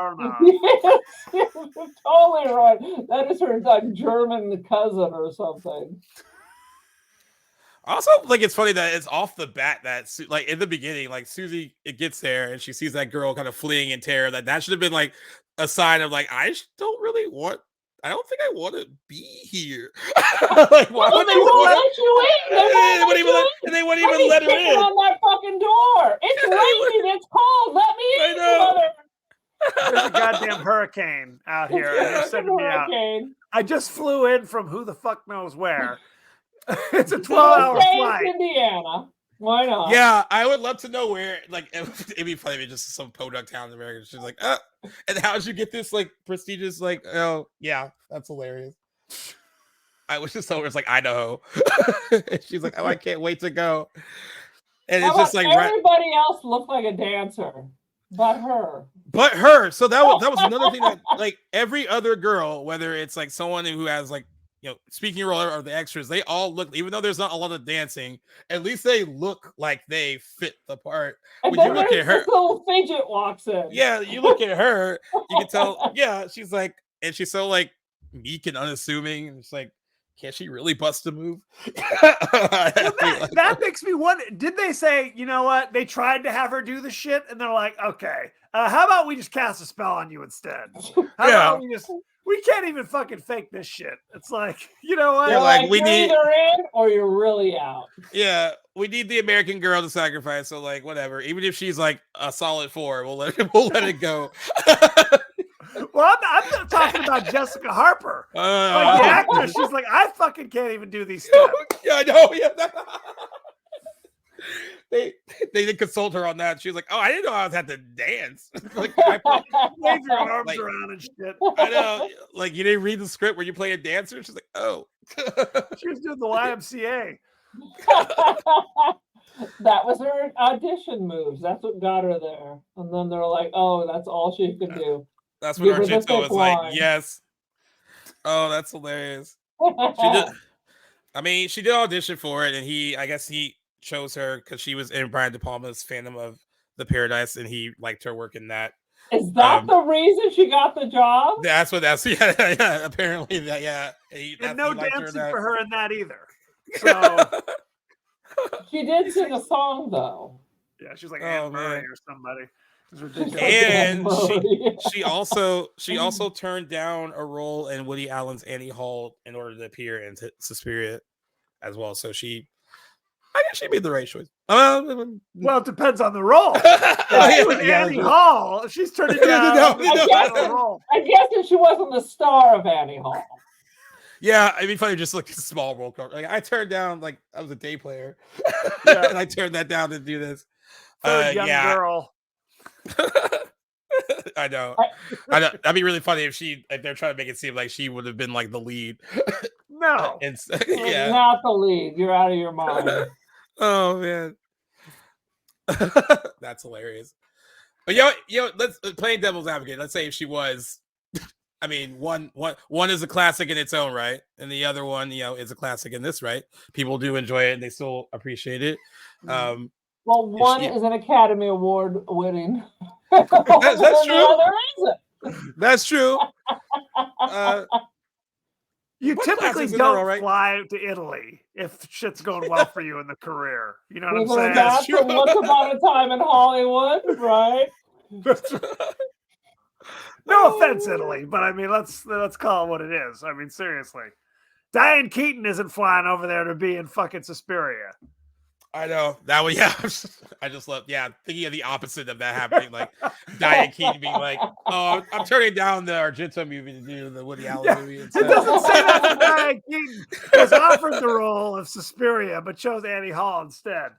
totally right. That is her like German cousin or something. Also, like it's funny that it's off the bat that like in the beginning, like Susie it gets there and she sees that girl kind of fleeing in terror. That should have been like a sign of like I don't think I want to be here. Like why would they let you in? They wouldn't even let her in on that fucking door. It's raining. It's cold. Let me in, mother. There's a goddamn hurricane out here. They're sending me out. I just flew in from who the fuck knows where. It's a 12-hour flight. Indiana. Why not? Yeah, I would love to know where. Like, it'd be funny if it's just some podunk town in America. She's like, and how'd you get this like prestigious? Like, oh yeah, that's hilarious. I wish just told her it's like Idaho. She's like, oh, I can't wait to go. And it's just like everybody else looked like a dancer. But her. So that was another thing that like every other girl, whether it's like someone who has like, you know, speaking role or the extras, they all look, even though there's not a lot of dancing, at least they look like they fit the part. And when you look at her, little fidget walks in. Yeah, you look at her, you can tell, yeah, she's like, and she's so like meek and unassuming. And it's like, can't she really bust a move? that makes me wonder. Did they say, you know what? They tried to have her do the shit, and they're like, okay, how about we just cast a spell on you instead? How about we can't even fucking fake this shit. It's like, you know what? They're like we need either in or you're really out. Yeah, we need the American girl to sacrifice. So like, whatever. Even if she's like a solid 4, we'll let it go. Well, I'm not talking about Jessica Harper. Like the actress, she's like, I fucking can't even do these steps. Yeah, I know. Yeah. They did consult her on that. She was like, oh, I didn't know I was had to dance. Like, wave your arms around and shit. I know. Like, you didn't read the script where you play a dancer? She's like, oh. She was doing the YMCA. That was her audition moves. That's what got her there. And then they're like, oh, that's all she can do. That's what Argento was like, yes. Oh, that's hilarious. She did audition for it, and I guess he chose her because she was in Brian De Palma's Phantom of the Paradise, and he liked her work in that. Is that the reason she got the job? Yeah, apparently that, yeah. And no dancing for her in that either. So she did sing a song though. Yeah, she's like Anne Murray or somebody. And she also turned down a role in Woody Allen's Annie Hall in order to appear in Suspiria as well. So I guess she made the right choice. Well, it depends on the role. Annie Hall, she's turning down I guess if she wasn't the star of Annie Hall. Yeah, it'd be funny just like a small role. Like I turned down, like I was a day player, and I turned that down to do this. Young girl. I know. That'd be really funny if they're trying to make it seem like she would have been like the lead. No, yeah, not the lead. You're out of your mind. Oh man, that's hilarious. But let's playing devil's advocate. Let's say if she was, I mean, one is a classic in its own right, and the other one, is a classic in this right. People do enjoy it and they still appreciate it. Well, one is an Academy Award winning. That's true. The other isn't. That's true. You typically don't fly to Italy if shit's going well for you in the career. You know what I'm saying? That's true. Once upon a time in Hollywood, right? No offense, Italy, but I mean, let's call it what it is. I mean, seriously. Diane Keaton isn't flying over there to be in fucking Suspiria. I know that one. Yeah, I just love. Yeah, thinking of the opposite of that happening, like Diane Keaton being like, "Oh, I'm turning down the Argento movie to do the Woody Allen movie." It doesn't say that for Diane Keaton was offered the role of Suspiria, but chose Annie Hall instead.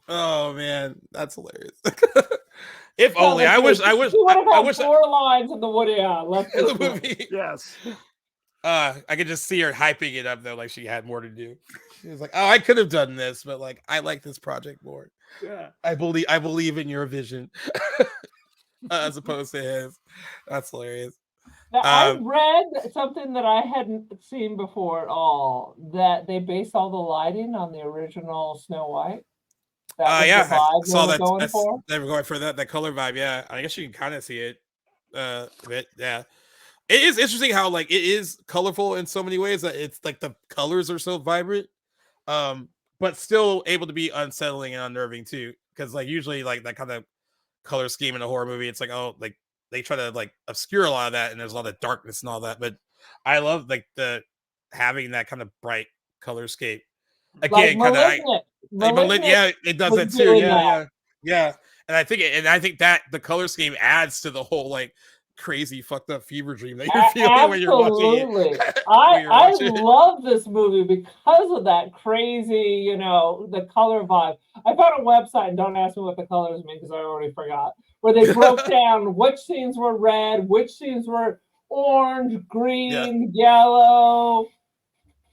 Oh man, that's hilarious. If only I wish. You would have had 4 lines in the Woody Allen movie. Yes. I could just see her hyping it up though, like she had more to do. She was like, "Oh, I could have done this, but like I like this project more. Yeah, I believe in your vision, as opposed to his." That's hilarious. Now, I read something that I hadn't seen before at all, that they based all the lighting on the original Snow White. Yeah, I saw that. They were going for that color vibe. Yeah, I guess you can kind of see it. But yeah. It is interesting how like it is colorful in so many ways that it's like the colors are so vibrant, but still able to be unsettling and unnerving too. Because like usually like that kind of color scheme in a horror movie, it's like, oh, like they try to like obscure a lot of that, and there's a lot of darkness and all that. But I love like the having that kind of bright color scape. Again, like yeah, it does that too. Yeah. And I think that the color scheme adds to the whole like crazy fucked up fever dream that you're feeling when you're watching it. I love this movie because of that crazy, the color vibe. I found a website, and don't ask me what the colors mean because I already forgot, where they broke down which scenes were red, which scenes were orange, green, yellow.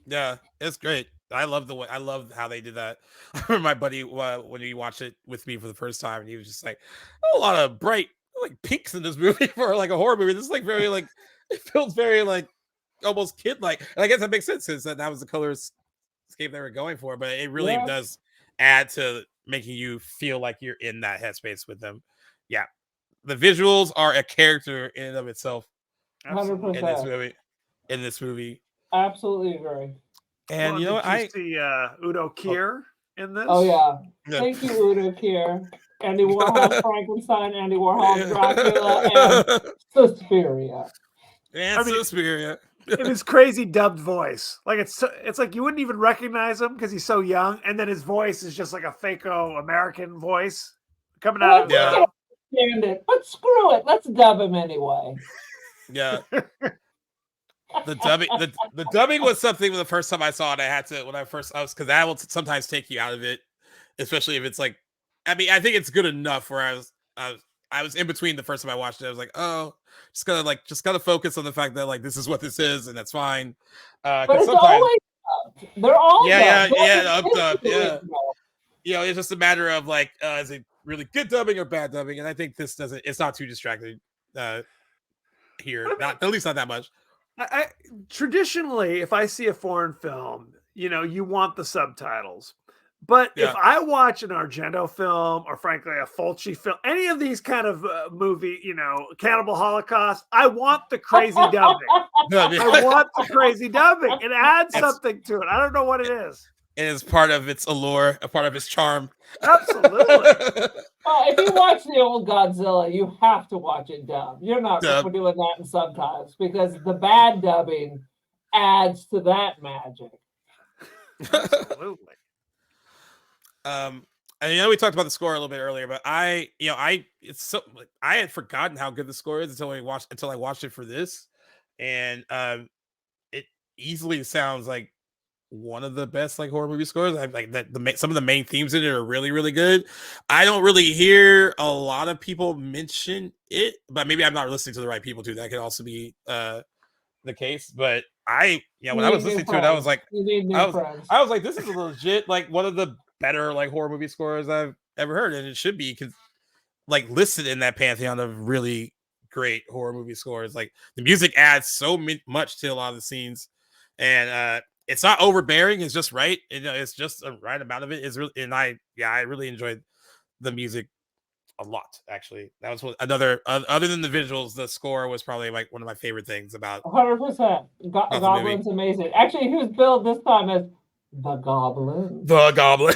Yeah, it's great. I love how they did that. I remember my buddy when he watched it with me for the first time, and he was just like, a lot of bright like pinks in this movie for like a horror movie. This is like very like it feels very like almost kid-like. And I guess that makes sense since that was the color scheme they were going for, but it really does add to making you feel like you're in that headspace with them. Yeah. The visuals are a character in and of itself. 100%. In this movie. Absolutely agree. And I see Udo Kier in this. Oh yeah. Thank you, Udo Kier. Andy Warhol's Frankenstein, Andy Warhol's Dracula, and Suspiria. Suspiria. In his crazy dubbed voice. Like it's like you wouldn't even recognize him because he's so young, and then his voice is just like a fake-o American voice coming out of understand it, but screw it. Let's dub him anyway. Yeah. The dubbing was something the first time I saw it. I had to because that will sometimes take you out of it, especially if it's like. I mean, I think it's good enough where I was in between the first time I watched it. I was like, oh, just gotta focus on the fact that like this is what this is, and that's fine. But it's always dubbed. They're all dubbed. Yeah. It's just a matter of like, is it really good dubbing or bad dubbing? And I think this doesn't. It's not too distracting here. At least not that much. I traditionally, if I see a foreign film, you want the subtitles. But if I watch an Argento film or frankly a Fulci film, any of these kind of movie, Cannibal Holocaust, I want the crazy dubbing. I want the crazy dubbing. It adds something to it. I don't know what it is. It is part of its allure, a part of its charm. Absolutely. If you watch the old Godzilla, you have to watch it dubbed. You're not doing that in subtitles because the bad dubbing adds to that magic. Absolutely. And we talked about the score a little bit earlier, but I had forgotten how good the score is until I watched it for this, and it easily sounds like one of the best like horror movie scores. I like that some of the main themes in it are really, really good. I don't really hear a lot of people mention it, but maybe I'm not listening to the right people too. That could also be the case. But when I was listening to it, I was like, this is a legit like one of the better like horror movie scores I've ever heard, and it should be like listed in that pantheon of really great horror movie scores. Like the music adds so much to a lot of the scenes, and it's not overbearing. It's just right. It's just a right amount of it. Is really, and I really enjoyed the music a lot. Actually, that was another other than the visuals, the score was probably like one of my favorite things about. 100%. Goblin's amazing. Actually, he was billed this time as the Goblin. The Goblin.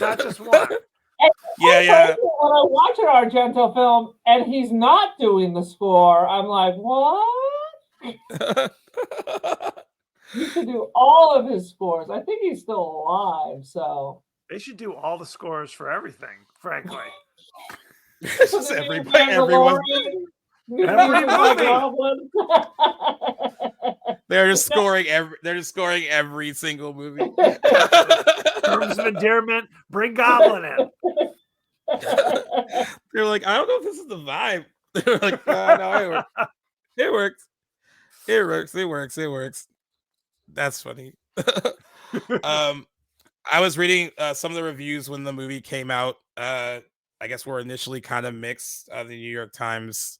Not just one. Yeah. When I watch an Argento film and he's not doing the score, I'm like, what? You should do all of his scores. I think he's still alive, so They should do all the scores for everything, frankly. It's just everyone. Every movie. They're just scoring every single movie. Terms of endearment, bring Goblin in. They're like, I don't know if this is the vibe. They're like, no, it works. It works. That's funny. I was reading some of the reviews when the movie came out. I guess were initially kind of mixed. The New York Times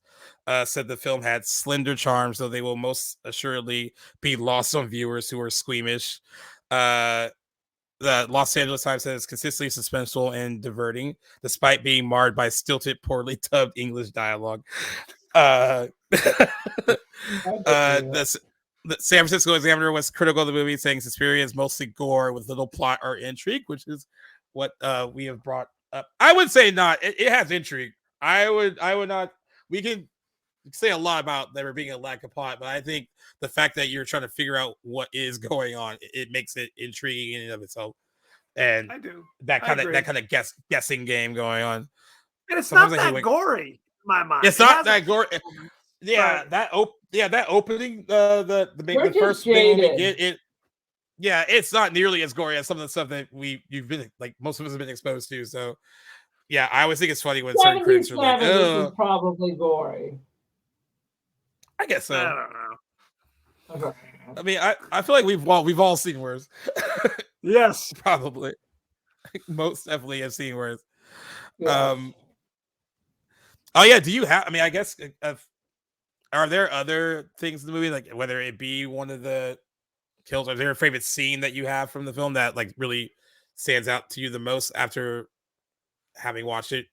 said the film had slender charms, though they will most assuredly be lost on viewers who are squeamish. The Los Angeles Times says consistently suspenseful and diverting, despite being marred by stilted, poorly dubbed English dialogue. The San Francisco Examiner was critical of the movie, saying Suspiria is mostly gore with little plot or intrigue, which is what we have brought up. I would say not. It has intrigue. I would not. We can say a lot about there being a lack of plot, but I think the fact that you're trying to figure out what is going on, it makes it intriguing in and of itself. And I do that kind of guessing game going on. And it's not that gory in my mind. It's not that gory. Yeah, that opening, the first thing we get, it's not nearly as gory as some of the stuff that you've been like most of us have been exposed to. So yeah, I always think it's funny when certain critics are like, "Oh, this is probably gory." I guess so. I don't know. Okay. I mean, I feel like we've all seen worse. Yes, probably. Most definitely have seen worse. Yeah. Oh yeah, do you have? I mean, I guess. Are there other things in the movie, like whether it be one of the kills, or is there a favorite scene that you have from the film that like really stands out to you the most after having watched it?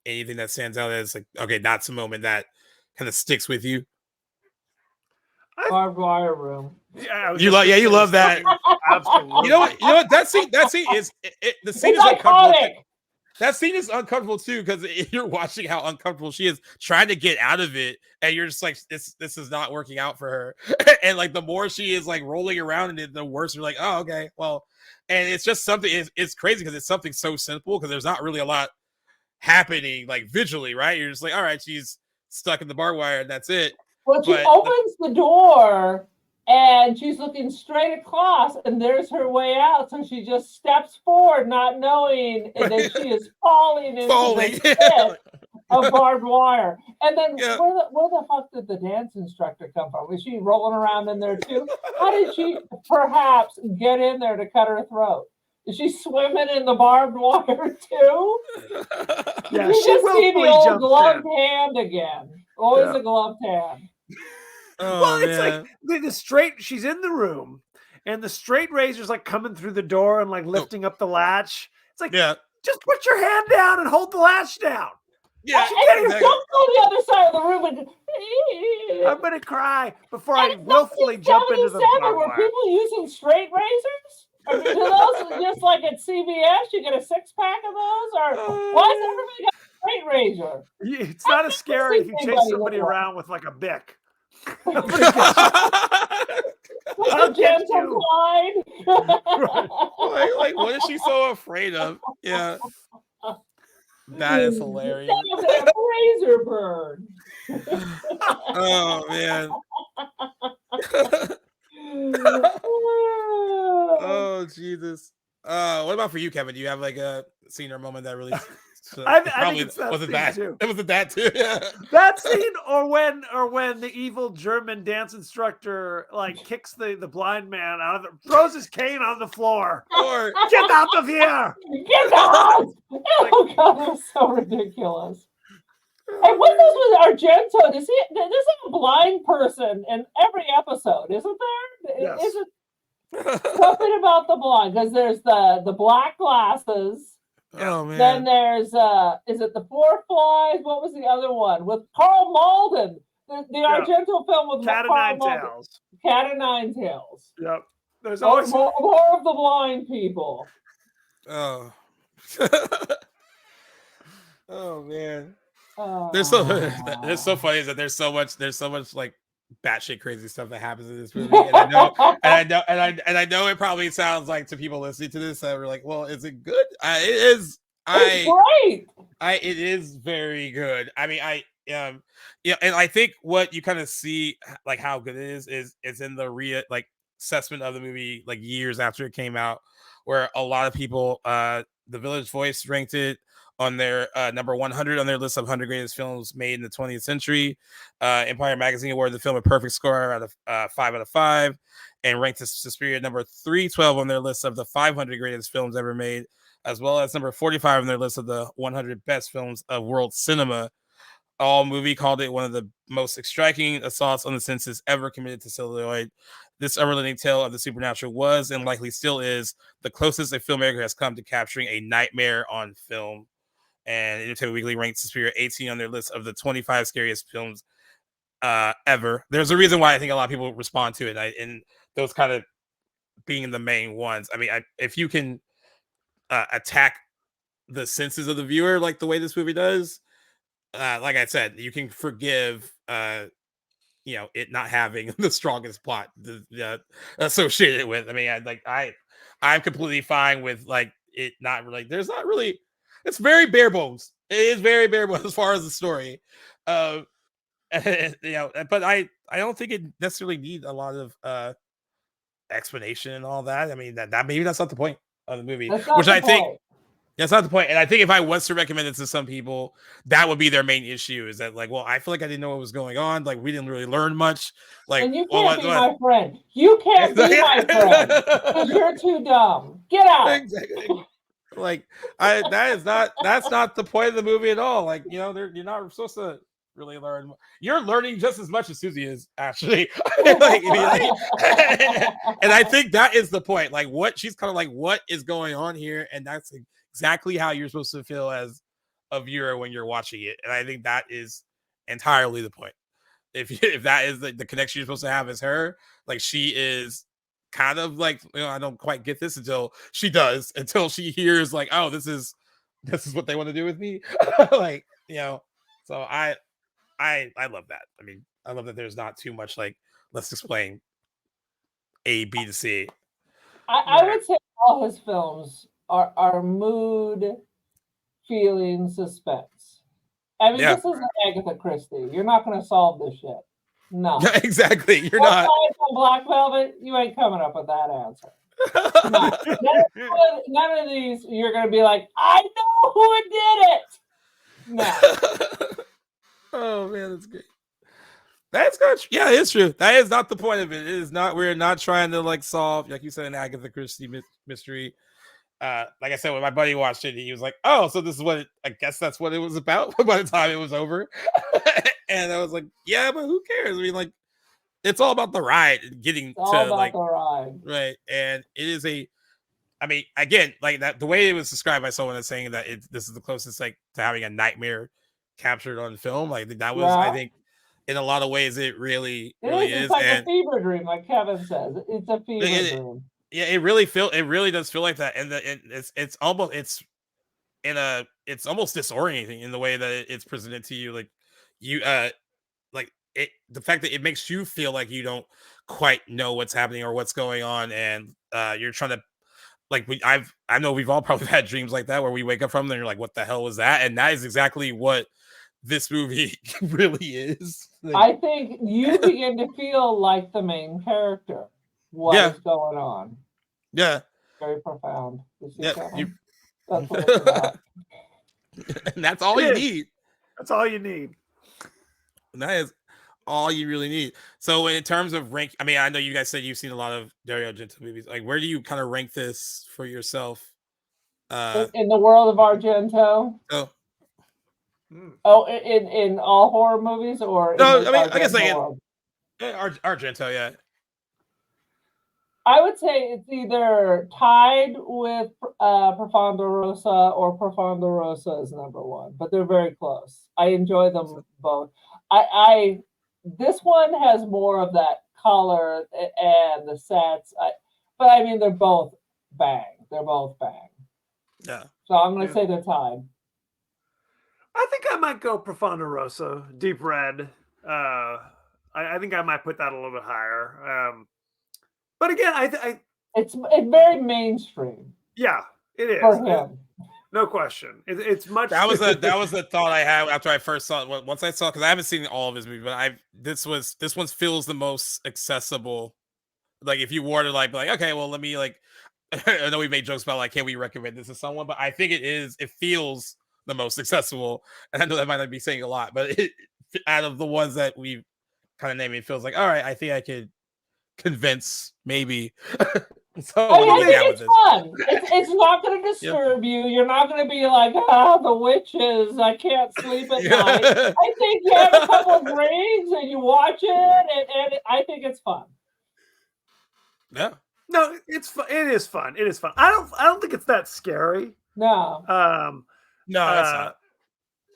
Anything that stands out as like, okay, that's a moment that kind of sticks with you? Barbed wire room. Yeah, you love that. Absolutely. You know what? That scene is the scene is uncomfortable. That scene is uncomfortable too, because you're watching how uncomfortable she is trying to get out of it, and you're just like, this is not working out for her. And like the more she is like rolling around in it, the worse you're like, oh, okay, well, and it's just something. It's crazy because it's something so simple because there's not really a lot happening like visually, right? You're just like, all right, she's stuck in the barbed wire, and that's it. Well, she opens the door. And she's looking straight across, and there's her way out. So she just steps forward, not knowing that she is falling into the pit of barbed wire. And then where the fuck did the dance instructor come from? Was she rolling around in there too? How did she perhaps get in there to cut her throat? Is she swimming in the barbed wire too? Yeah, you she just see the old gloved hand again. Always a gloved hand. Oh, well, it's like the straight. She's in the room, and the straight razor's like coming through the door and like lifting up the latch. It's like, just put your hand down and hold the latch down. Yeah, and don't go the other side of the room. And I'm gonna cry before I willfully jump into the barbed wire. Were people using straight razors? Or do those just like at CVS? You get a 6-pack of those, or why is everybody got a straight razor? It's not as scary if you chase somebody around with like a Bic. Gentle Clyde. like, what is she so afraid of? Yeah, that is hilarious. Razor burn. Oh man. Oh Jesus. What about for you, Kevin? Do you have like a scene or moment that really? I think it's that wasn't that too. It wasn't that too. Yeah. That scene, or when the evil German dance instructor like kicks the blind man out of throws his cane on the floor. Or get out of here! Get out! Oh god, that was so ridiculous. And what is with Argento? There's a blind person in every episode, isn't there? Yes. Is it something about the blind? Because there's the black glasses. Oh man. Then there's is it the Four Flies? What was the other one with Carl Malden? The Argento film with Cat of Nine Tails. Cat of Nine Tails. Yep. There's always more of the blind people. Oh. Oh man. Oh. There's so funny is that there's so much like batshit crazy stuff that happens in this movie, and I know it probably sounds like to people listening to this that we're like, well, is it good? It is. It's great. It is very good. I mean, yeah, and I think what you kind of see, like how good it is in the assessment of the movie, like years after it came out, where a lot of people, the Village Voice ranked it on their number 100 on their list of 100 greatest films made in the 20th century. Empire Magazine awarded the film a perfect score out of 5 out of 5, and ranked Suspiria number 312 on their list of the 500 greatest films ever made, as well as number 45 on their list of the 100 best films of world cinema. All movie called it one of the most striking assaults on the senses ever committed to celluloid. This unrelenting tale of the supernatural was, and likely still is, the closest a filmmaker has come to capturing a nightmare on film. And Entertainment Weekly ranked Suspiria 18 on their list of the 25 scariest films ever. There's a reason why I think a lot of people respond to it, and those kind of being the main ones. I mean, if you can attack the senses of the viewer like the way this movie does, like I said, you can forgive it not having the strongest plot associated with. I mean, I'm completely fine with like it not really. There's not really. It's very bare bones. It is very bare bones as far as the story. But I don't think it necessarily needs a lot of explanation and all that. I mean, that maybe that's not the point of the movie, which I think. That's not the point. And I think if I was to recommend it to some people, that would be their main issue, is that like, well, I feel like I didn't know what was going on. Like, we didn't really learn much. Like, and you can't be my friend. You can't be my friend because you're too dumb. Get out. Exactly. Like, that's not the point of the movie at all. Like, you're not supposed to really learn. You're learning just as much as Susie is, actually. And I think that is the point. Like, she's kind of like, what is going on here? And that's exactly how you're supposed to feel as a viewer when you're watching it. And I think that is entirely the point. If that is the connection you're supposed to have as her, like, she is kind of like, I don't quite get this until she does, until she hears like, oh, this is what they want to do with me. Like, so I love that. I mean, I love that there's not too much like, let's explain A, B to C. I would say all his films are mood, feeling, suspense. I mean, this isn't Agatha Christie. You're not going to solve this shit. No. Yeah, exactly. You're not. On Black Velvet, you ain't coming up with that answer. No. None of these, you're going to be like, I know who did it. No. Oh, man, that's great. That's not. Yeah, it's true. That is not the point of it. It is not. We're not trying to like solve, like you said, an Agatha Christie mystery. Like I said, when my buddy watched it, he was like, "Oh, so this is what I guess that's what it was about." By the time it was over, and I was like, "Yeah, but who cares?" I mean, like, it's all about the ride and getting it's to like the ride, right? And it is I mean, again, like that, the way it was described by someone that's saying that this is the closest like to having a nightmare captured on film. Like that was, I think, in a lot of ways, it really is. It's like a fever dream, like Kevin says. It's a fever dream. Yeah, it really does feel like that, and it's almost disorienting in the way that it's presented to you. Like the fact that it makes you feel like you don't quite know what's happening or what's going on, and you're trying to like I know we've all probably had dreams like that where we wake up from them and you're like, what the hell was that? And that is exactly what this movie really is. Like, I think you begin to feel like the main character. What is going on? Yeah. Very profound. Yeah. That's what it's about. And that's all you need. That's all you need. And that is all you really need. So in terms of rank, I mean, I know you guys said you've seen a lot of Dario Argento movies. Like, where do you kind of rank this for yourself? In the world of Argento? In all horror movies, or no? I mean, I guess like Argento, yeah. I would say it's either tied with Profondo Rosa, or Profondo Rosa is number one, but they're very close. I enjoy them both. This one has more of that color and the sets, but I mean they're both bang. They're both bang. Yeah. So I'm going to say they're tied. I think I might go Profondo Rosa, Deep Red. I think I might put that a little bit higher. But again, it's very mainstream. Yeah, it is for him. No question. It's much. That was the thought I had after I first saw it. Once I saw, because I haven't seen all of his movies, but this one feels the most accessible. Like if you were to like, okay, well, let me like. I know we made jokes about like, can we recommend this to someone? But I think it feels the most accessible. And I know that might not be saying a lot, but out of the ones that we've kind of named, it feels like, all right, I think I could convince maybe. So I think it's fun. It's not going to disturb you. You're not going to be like, the witches, I can't sleep at night. I think you have a couple of drinks and you watch it, and I think it's fun. Yeah. No, it's fun. It is fun. It is fun. I don't think it's that scary. No. No, it's not.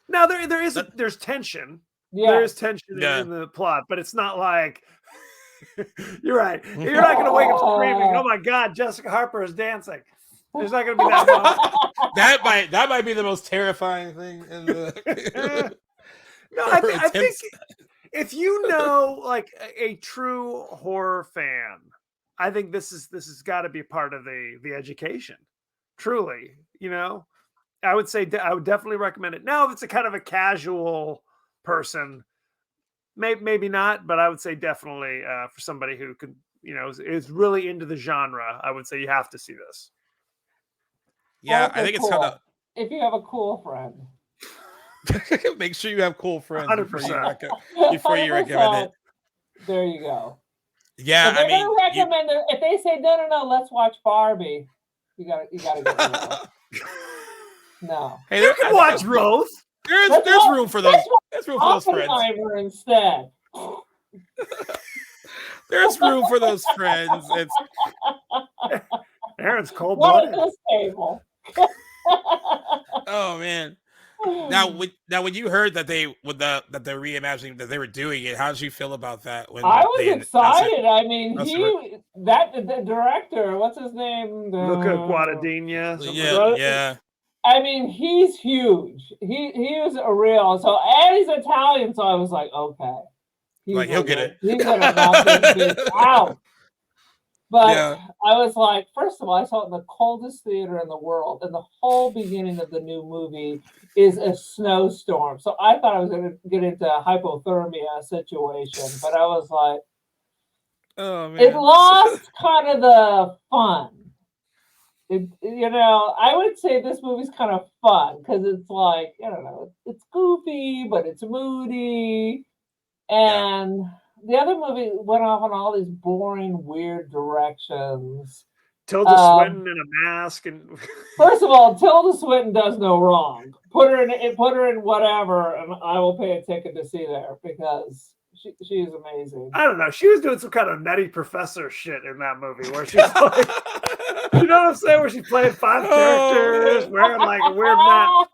Now there's tension. Yeah. There is tension in the plot, but it's not like you're right. You're not going to wake up screaming, "Oh my God, Jessica Harper is dancing." There's not going to be that moment. that might be the most terrifying thing in the. No, I think if you know like a true horror fan, I think this has got to be part of the education. Truly, I would say I would definitely recommend it. Now, if it's a kind of a casual person, maybe not, but I would say definitely for somebody who could, is really into the genre, I would say you have to see this. Yeah, I think it's kind of. If you have a cool friend. Make sure you have cool friends 100%. before you recommend it. There you go. Yeah, I mean, recommend it. If they say no, let's watch Barbie. You gotta go. No. Hey, you can watch Rose. There's room for those. There's room for those friends. Oppenheimer instead. There's room for those friends. Aaron's cold-blooded. Not at this table. Oh man. Now, when you heard that they're reimagining, that they were doing it, how did you feel about that? When I was excited. I mean, the director, what's his name? Luca Guadagnino. Yeah. I mean, he's huge. He was a real. So, and he's Italian, so I was like, okay, he'll get it. He's gonna knock this bitch out. But I was like, first of all, I saw it in the coldest theater in the world, and the whole beginning of the new movie is a snowstorm. So I thought I was going to get into a hypothermia situation, but I was like, oh man, it lost kind of the fun. I would say this movie's kind of fun because it's like, I don't know, it's goofy, but it's moody, and the other movie went off on all these boring, weird directions. Tilda Swinton in a mask, and first of all, Tilda Swinton does no wrong. Put her in whatever, and I will pay a ticket to see there because she is amazing. I don't know. She was doing some kind of nutty professor shit in that movie where she's like, you know what I'm saying? Where she's playing 5 characters, wearing like a weird mask.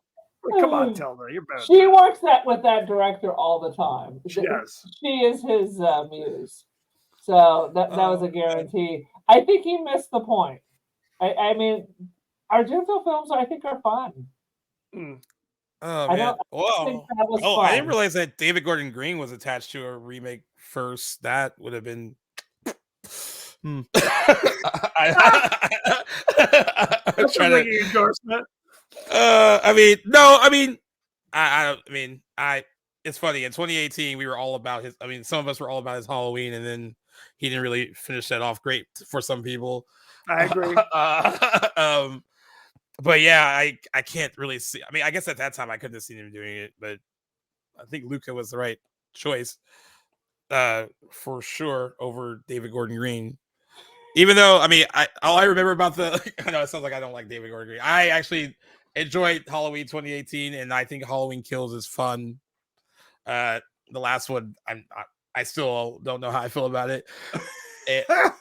Come on, Tilda, you're better. She works with that director all the time. She does. She is his muse. So that was a guarantee. I think he missed the point. I mean, Argento films, I think, are fun. Oh man! I didn't realize that David Gordon Green was attached to a remake first. That would have been. That's a ringing endorsement. It's funny. In 2018, we were all about his. I mean, some of us were all about his Halloween, and then he didn't really finish that off great for some people. I agree. But yeah, I can't really see. I mean, I guess at that time I couldn't have seen him doing it, but I think Luca was the right choice, for sure, over David Gordon Green. Even though, I mean, all I remember about I know it sounds like I don't like David Gordon Green. I actually enjoyed Halloween 2018, and I think Halloween Kills is fun. The last one, I still don't know how I feel about it.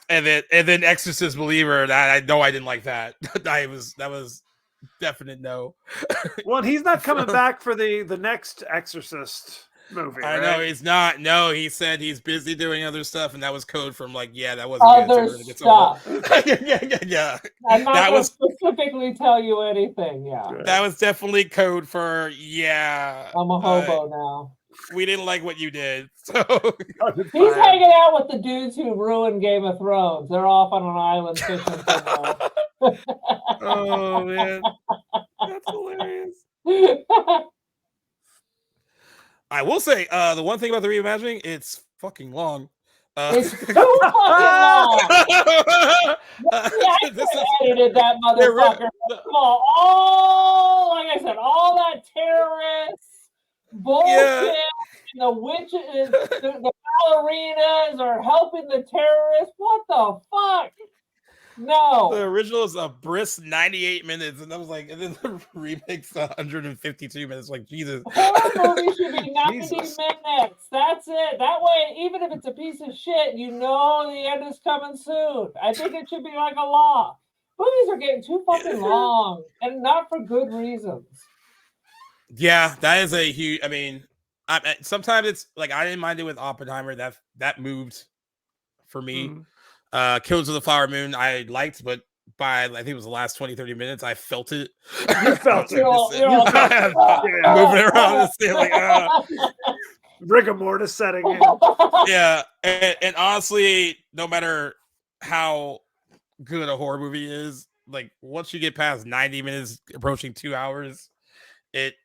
and then Exorcist Believer, that I know I didn't like that. That was definite no. Well, he's not coming back for the next Exorcist movie. I know he's not. No, he said he's busy doing other stuff, and that was code from like, that wasn't other stuff. Yeah. I'm not going to specifically tell you anything. Yeah, that was definitely code for I'm a hobo now. we didn't like what you did. So he's hanging out with the dudes who ruined Game of Thrones. They're off on an island fishing somewhere. Oh man, that's hilarious. I will say, the one thing about the reimagining, it's fucking long. It's too fucking long. Edited that motherfucker. All, like I said, all that terrorists bullshit. And the witches, the ballerinas are helping the terrorists. What the fuck? No. The original is a brisk 98 minutes, and I was like, and then the remake's 152 minutes. Like, Jesus. Horror movie should be 90 minutes. That's it. That way, even if it's a piece of shit, you know the end is coming soon. I think it should be like a law. Movies are getting too fucking long, and not for good reasons. Yeah, that is a huge. I mean, sometimes it's like I didn't mind it with Oppenheimer. That moved for me. Killers of the Flower Moon I liked, but by I think it was the last 20-30 minutes I felt it. You felt it. Moving around the ceiling. Rigor mortis setting in. Yeah, and honestly, no matter how good a horror movie is, like once you get past 90 minutes approaching 2 hours, it's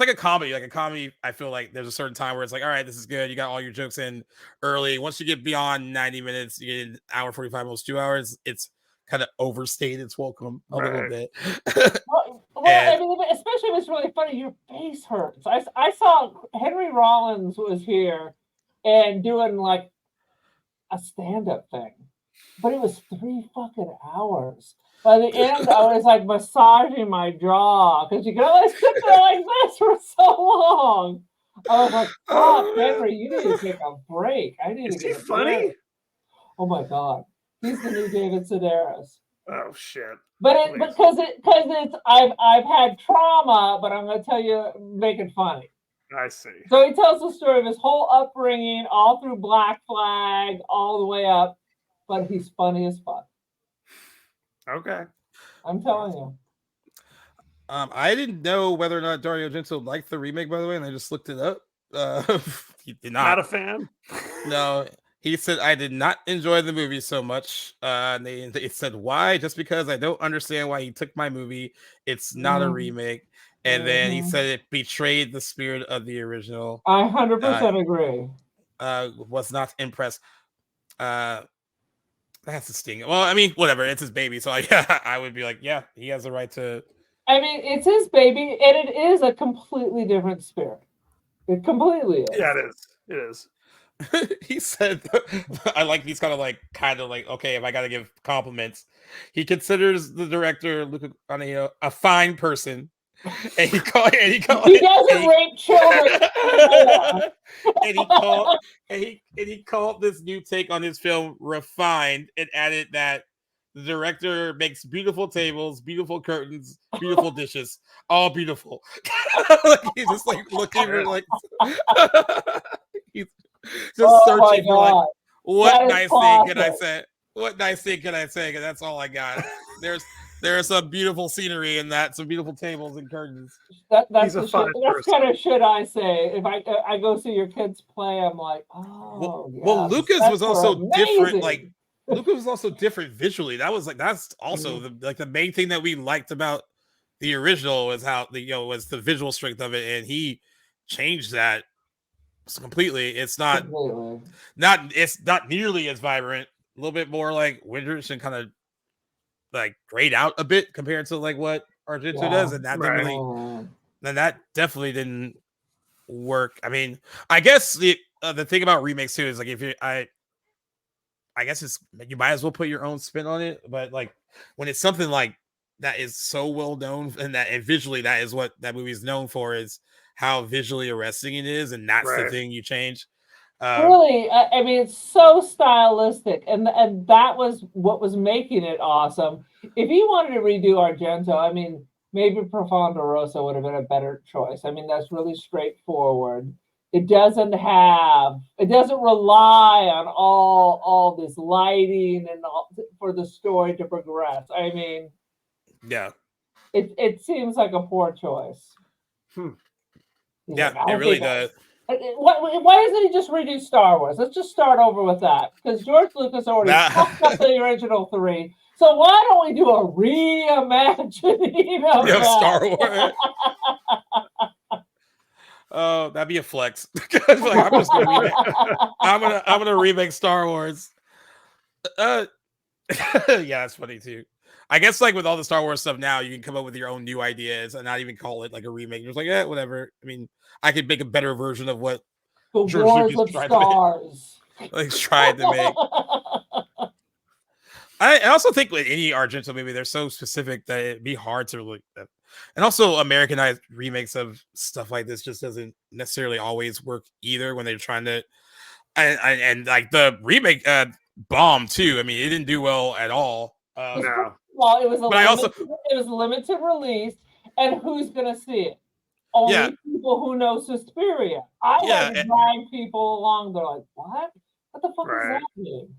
like a comedy. Like a comedy, I feel like there's a certain time where it's like, all right, this is good. You got all your jokes in early. Once you get beyond 90 minutes, you get an hour 45, almost 2 hours. It's kind of overstayed its welcome a little bit. Well, I mean, especially if it's really funny, your face hurts. I saw Henry Rollins was here and doing like a stand-up thing, but it was 3 fucking hours. By the end, I was like massaging my jaw because you can only sit there like this for so long. I was like, "Oh, Henry, you need to take a break. I need to get." Is he funny? Oh my god, he's the new David Sedaris. Oh shit! But because it's I've had trauma, but I'm gonna tell you, make it funny. I see. So he tells the story of his whole upbringing, all through Black Flag, all the way up. But he's funny as fuck. Okay. I'm telling you. I didn't know whether or not Dario Argento liked the remake, by the way, and I just looked it up. He did not. Not a fan? No. He said, I did not enjoy the movie so much. And they said, why? Just because I don't understand why he took my movie. It's not a remake. And then he said it betrayed the spirit of the original. I 100% agree. Was not impressed. That's a sting. Well, I mean, whatever. It's his baby. So I would be like, yeah, he has the right to. I mean, it's his baby, and it is a completely different spirit. It completely is. Yeah, it is. It is. He said, I like these kind of like, okay, if I got to give compliments, he considers the director, Luca Guadagnino, a fine person. And he doesn't rape children. and he called this new take on his film refined and added that the director makes beautiful tables, beautiful curtains, beautiful dishes, all beautiful. Like, he's just like looking for like he's just searching for like what nice thing can I say? What nice thing can I say? And that's all I got. There's some beautiful scenery in that, some beautiful tables and curtains. That's kind of shit I say. If I go see your kids play, I'm like, well, Lucas was also different. Like Lucas was also different visually. That's also the main thing that we liked about the original was how was the visual strength of it, and he changed that completely. It's not nearly as vibrant. A little bit more like Windrush and kind of like grayed out a bit compared to like what Argento does, and that definitely didn't work. I mean, I guess the thing about remakes too is like I guess it's you might as well put your own spin on it, but like when it's something like that is so well known and visually that is what that movie is known for, is how visually arresting it is, and that's the thing you change. Really, I mean, it's so stylistic, and that was what was making it awesome. If he wanted to redo Argento, I mean, maybe Profondo Rosso would have been a better choice. I mean, that's really straightforward. It doesn't rely on all this lighting and all for the story to progress. I mean, it seems like a poor choice. Yeah, it really does. Why doesn't he just redo Star Wars? Let's just start over with that, because George Lucas already fucked up the original 3. So why don't we do a reimagining of Star Wars? Oh, that'd be a flex. Like, I'm just gonna remake. I'm gonna remake Star Wars. Yeah, that's funny too. I guess like with all the Star Wars stuff now, you can come up with your own new ideas and not even call it like a remake. You're just like, yeah, whatever. I mean, I could make a better version of what the George Wars Lucas of Stars tried to make. I also think with any Argento movie, they're so specific that it'd be hard to really. And also, Americanized remakes of stuff like this just doesn't necessarily always work either when they're trying to. And like the remake bombed too. I mean, it didn't do well at all. No. Well, it was limited release, and who's gonna see it? Only people who know Suspiria. I had to drag people along. They're like, "What? What the fuck does that mean?"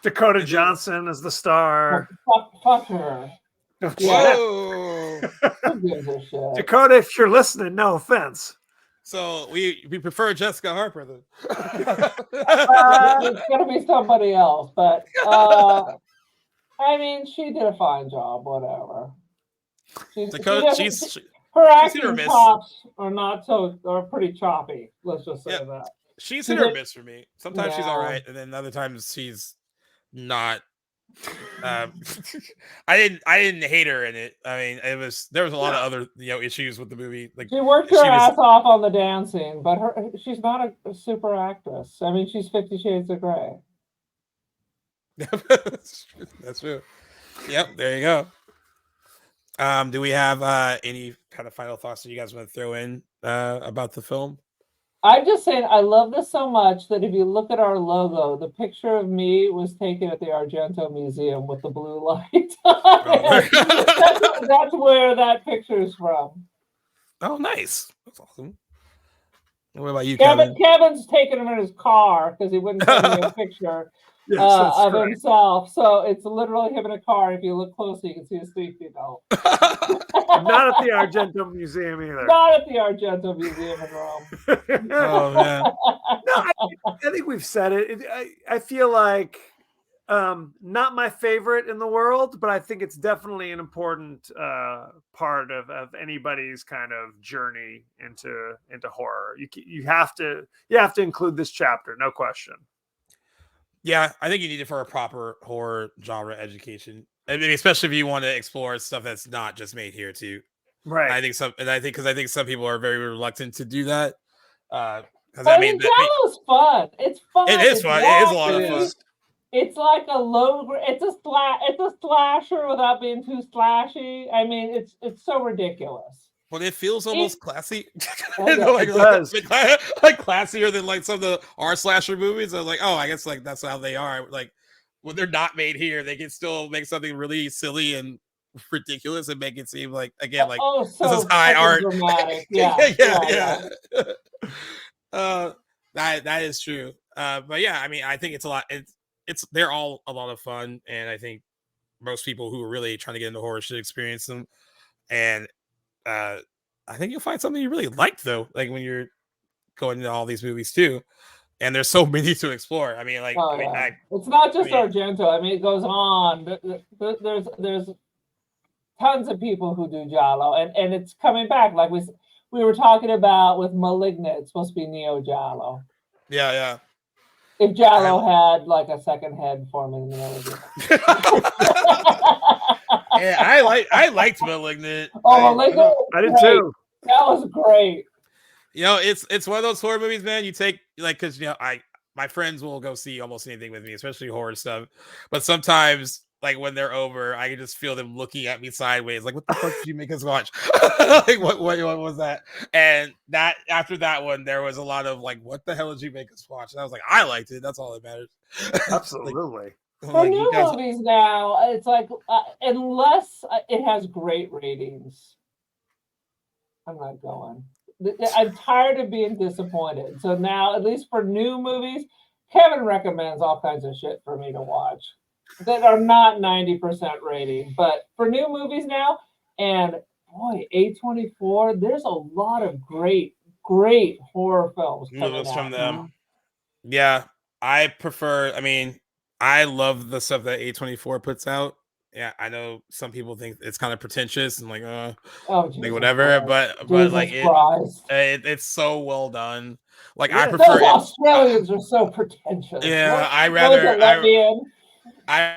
Dakota Johnson is the star. Fuck her. Whoa. Who gives a shit? Dakota, if you're listening, no offense. So we prefer Jessica Harper then. It's gonna be somebody else, but I mean, she did a fine job. Whatever. Her acting chops are pretty choppy. Let's just say that. She's hit or miss for me. Sometimes she's all right, and then other times she's not. I didn't hate her in it. I mean, there was a lot of other issues with the movie. Like she worked her ass off on the dancing, but she's not a super actress. I mean, she's 50 Shades of Grey. That's true. Yep, there you go. Do we have any kind of final thoughts that you guys want to throw in about the film? I'm just saying, I love this so much that if you look at our logo, the picture of me was taken at the Argento Museum with the blue light. That's where that picture is from. Oh, nice. That's awesome. What about you, Kevin? Kevin's taking him in his car because he wouldn't send me a picture of himself. So it's literally him in a car. If you look closely, you can see his safety belt. Not at the Argento Museum either. Not at the Argento Museum in Rome. Oh, man. No, I think we've said it. I feel like not my favorite in the world, but I think it's definitely an important part of anybody's kind of journey into horror. You have to include this chapter, no question. Yeah, I think you need it for a proper horror genre education. I mean, especially if you want to explore stuff that's not just made here too. Right. I think some people are very reluctant to do that. Giallo's fun. It's fun. It is fun. It is a lot of fun. It's like it's a slasher without being too slashy. I mean, it's so ridiculous. But it feels almost classy. It does. Like classier than like some of the R slasher movies. I'm like, oh, I guess like that's how they are. Like when they're not made here, they can still make something really silly and ridiculous and make it seem like again like this is high art. Dramatic. Yeah. That is true. But yeah, I mean, I think it's a lot. They're all a lot of fun, and I think most people who are really trying to get into horror should experience them. And I think you'll find something you really like though, like when you're going into all these movies too. And there's so many to explore. I mean, like, it's not just Argento. I mean, it goes on. There's tons of people who do Giallo, and it's coming back. Like we were talking about with Malignant, it's supposed to be Neo Giallo. Yeah. If Giallo had like a second head forming in the middle of it. Yeah, I liked Malignant. Oh, Malignant! I did too. That was great. It's one of those horror movies, man. You take like because my friends will go see almost anything with me, especially horror stuff. But sometimes, like when they're over, I can just feel them looking at me sideways, like, "What the fuck did you make us watch?" Like, what was that? And that after that one, there was a lot of like, "What the hell did you make us watch?" And I was like, "I liked it. That's all that matters." Absolutely. For new movies now, it's like unless it has great ratings, I'm not going. I'm tired of being disappointed. So now, at least for new movies, Kevin recommends all kinds of shit for me to watch that are not 90% rating. But for new movies now, and boy, A24, there's a lot of great great horror films movies coming from out. them. Yeah, I prefer. I mean, I love the stuff that A24 puts out. Yeah, I know some people think it's kind of pretentious and like, like whatever, but like it's so well done. Like I prefer those Australians are so pretentious. Yeah, I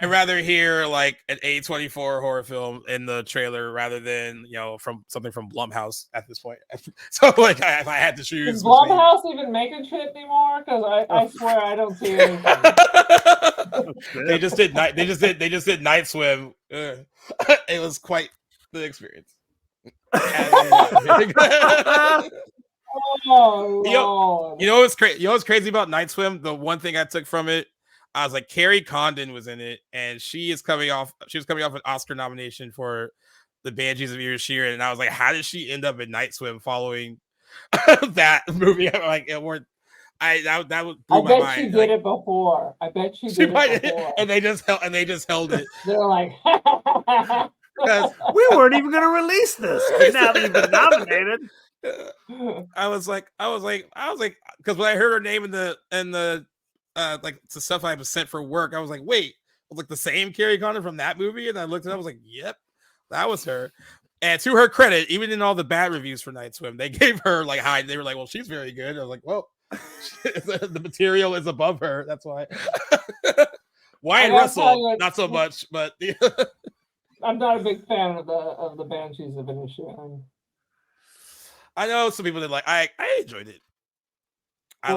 rather hear like an A24 horror film in the trailer rather than from something from Blumhouse at this point. So like, if I had to choose, does Blumhouse even making shit anymore? Because I swear I don't see anything. They just did Night Swim. It was quite the experience. Oh, you know what's crazy? You know what's crazy about Night Swim? The one thing I took from it, I was like, Carrie Condon was in it, and she was coming off an Oscar nomination for The Banshees of Inisherin, and I was like, how did she end up in Night Swim following that movie? Like, it weren't. That would blew my mind. She did it before. I bet she did it before. And they just held it. They're like, we weren't even going to release this. Now that you've been nominated. I was like, because when I heard her name in the like the stuff I was sent for work, I was like, wait, was like the same Carrie Condon from that movie? And I looked at it, I was like, yep, that was her. And to her credit, even in all the bad reviews for Night Swim, they gave her like high. They were like, well, she's very good. I was like, well, the material is above her. That's why. Wyatt Russell, not so much, but I'm not a big fan of the Banshees of Inisherin. I know some people that like. I enjoyed it. I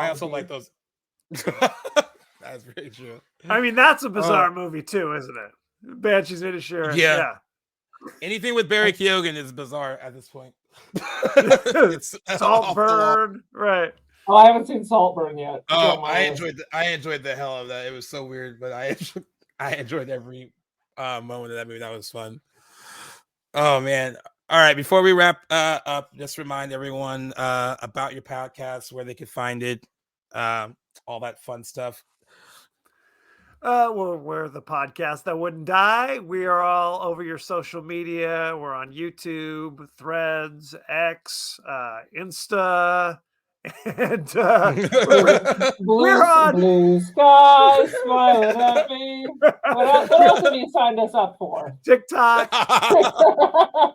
also like those. That's very true. I mean, that's a bizarre movie too, isn't it? Banshees of Inisherin. Yeah. Anything with Barry Keoghan is bizarre at this point. Saltburn, right? Oh, I haven't seen Saltburn yet. Oh, I enjoyed the hell of that. It was so weird, but I enjoyed every moment of that movie. That was fun. Oh man. All right, before we wrap up, just remind everyone about your podcast, where they could find it, all that fun stuff. We're the podcast that wouldn't die. We are all over your social media. We're on YouTube, Threads, X, Insta, and we're on Blue Sky smiling at me. What else have you signed us up for? TikTok.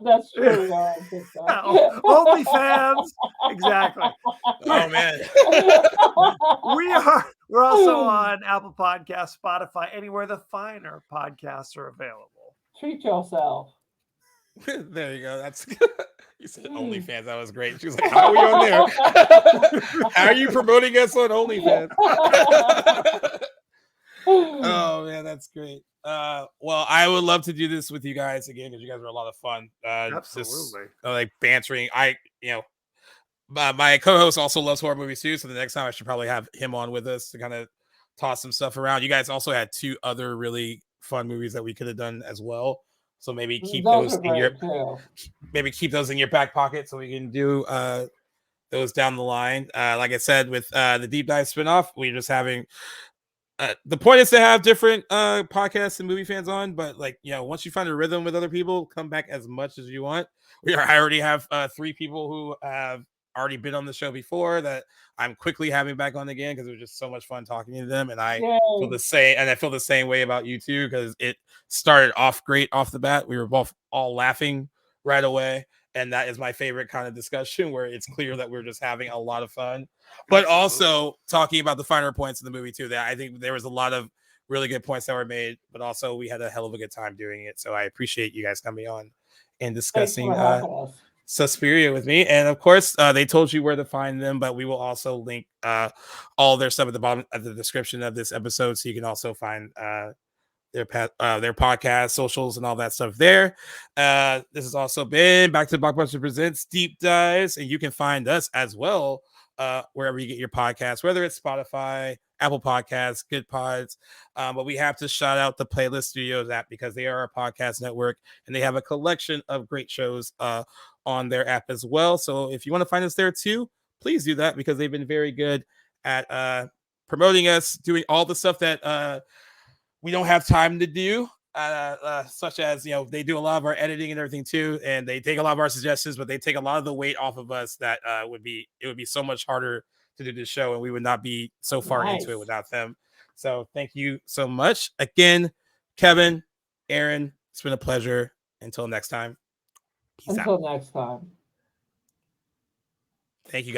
That's true. TikTok. OnlyFans. Exactly. Oh man. We're also on Apple Podcasts, Spotify, anywhere the finer podcasts are available. Treat yourself. There you go. That's you said OnlyFans. That was great. She was like, "How are we on there? How are you promoting us on OnlyFans?" Oh man, that's great. Well, I would love to do this with you guys again because you guys are a lot of fun. Absolutely. Just, like bantering. My co-host also loves horror movies too, so the next time I should probably have him on with us to kind of toss some stuff around. You guys also had 2 other really fun movies that we could have done as well, so maybe keep those in your back pocket so we can do those down the line. Like I said, with the deep dive spinoff, we're just having the point is to have different podcasts and movie fans on, but once you find a rhythm with other people, come back as much as you want. I already have 3 people who have already been on the show before that I'm quickly having back on again because it was just so much fun talking to them, and I feel the same way about you too, because it started off great off the bat. We were both all laughing right away, and that is my favorite kind of discussion where it's clear that we're just having a lot of fun, but also talking about the finer points of the movie too. That I think there was a lot of really good points that were made, but also we had a hell of a good time doing it. So I appreciate you guys coming on and discussing Suspiria with me. And of course, they told you where to find them, but we will also link all their stuff at the bottom of the description of this episode, so you can also find their podcast, socials, and all that stuff there. This has also been Back to the Blockbuster Presents Deep Dives, and you can find us as well wherever you get your podcasts, whether it's Spotify, Apple Podcasts, Good Pods. But we have to shout out the Playlist Studios app because they are a podcast network and they have a collection of great shows on their app as well. So if you want to find us there too, please do that because they've been very good at promoting us, doing all the stuff that we don't have time to do. such as, you know, they do a lot of our editing and everything too, and they take a lot of our suggestions, but they take a lot of the weight off of us that it would be so much harder to do this show, and we would not be so far into it without them. So thank you so much again, Kevin, Aaron. It's been a pleasure. Until next time. Until next time. Thank you, guys.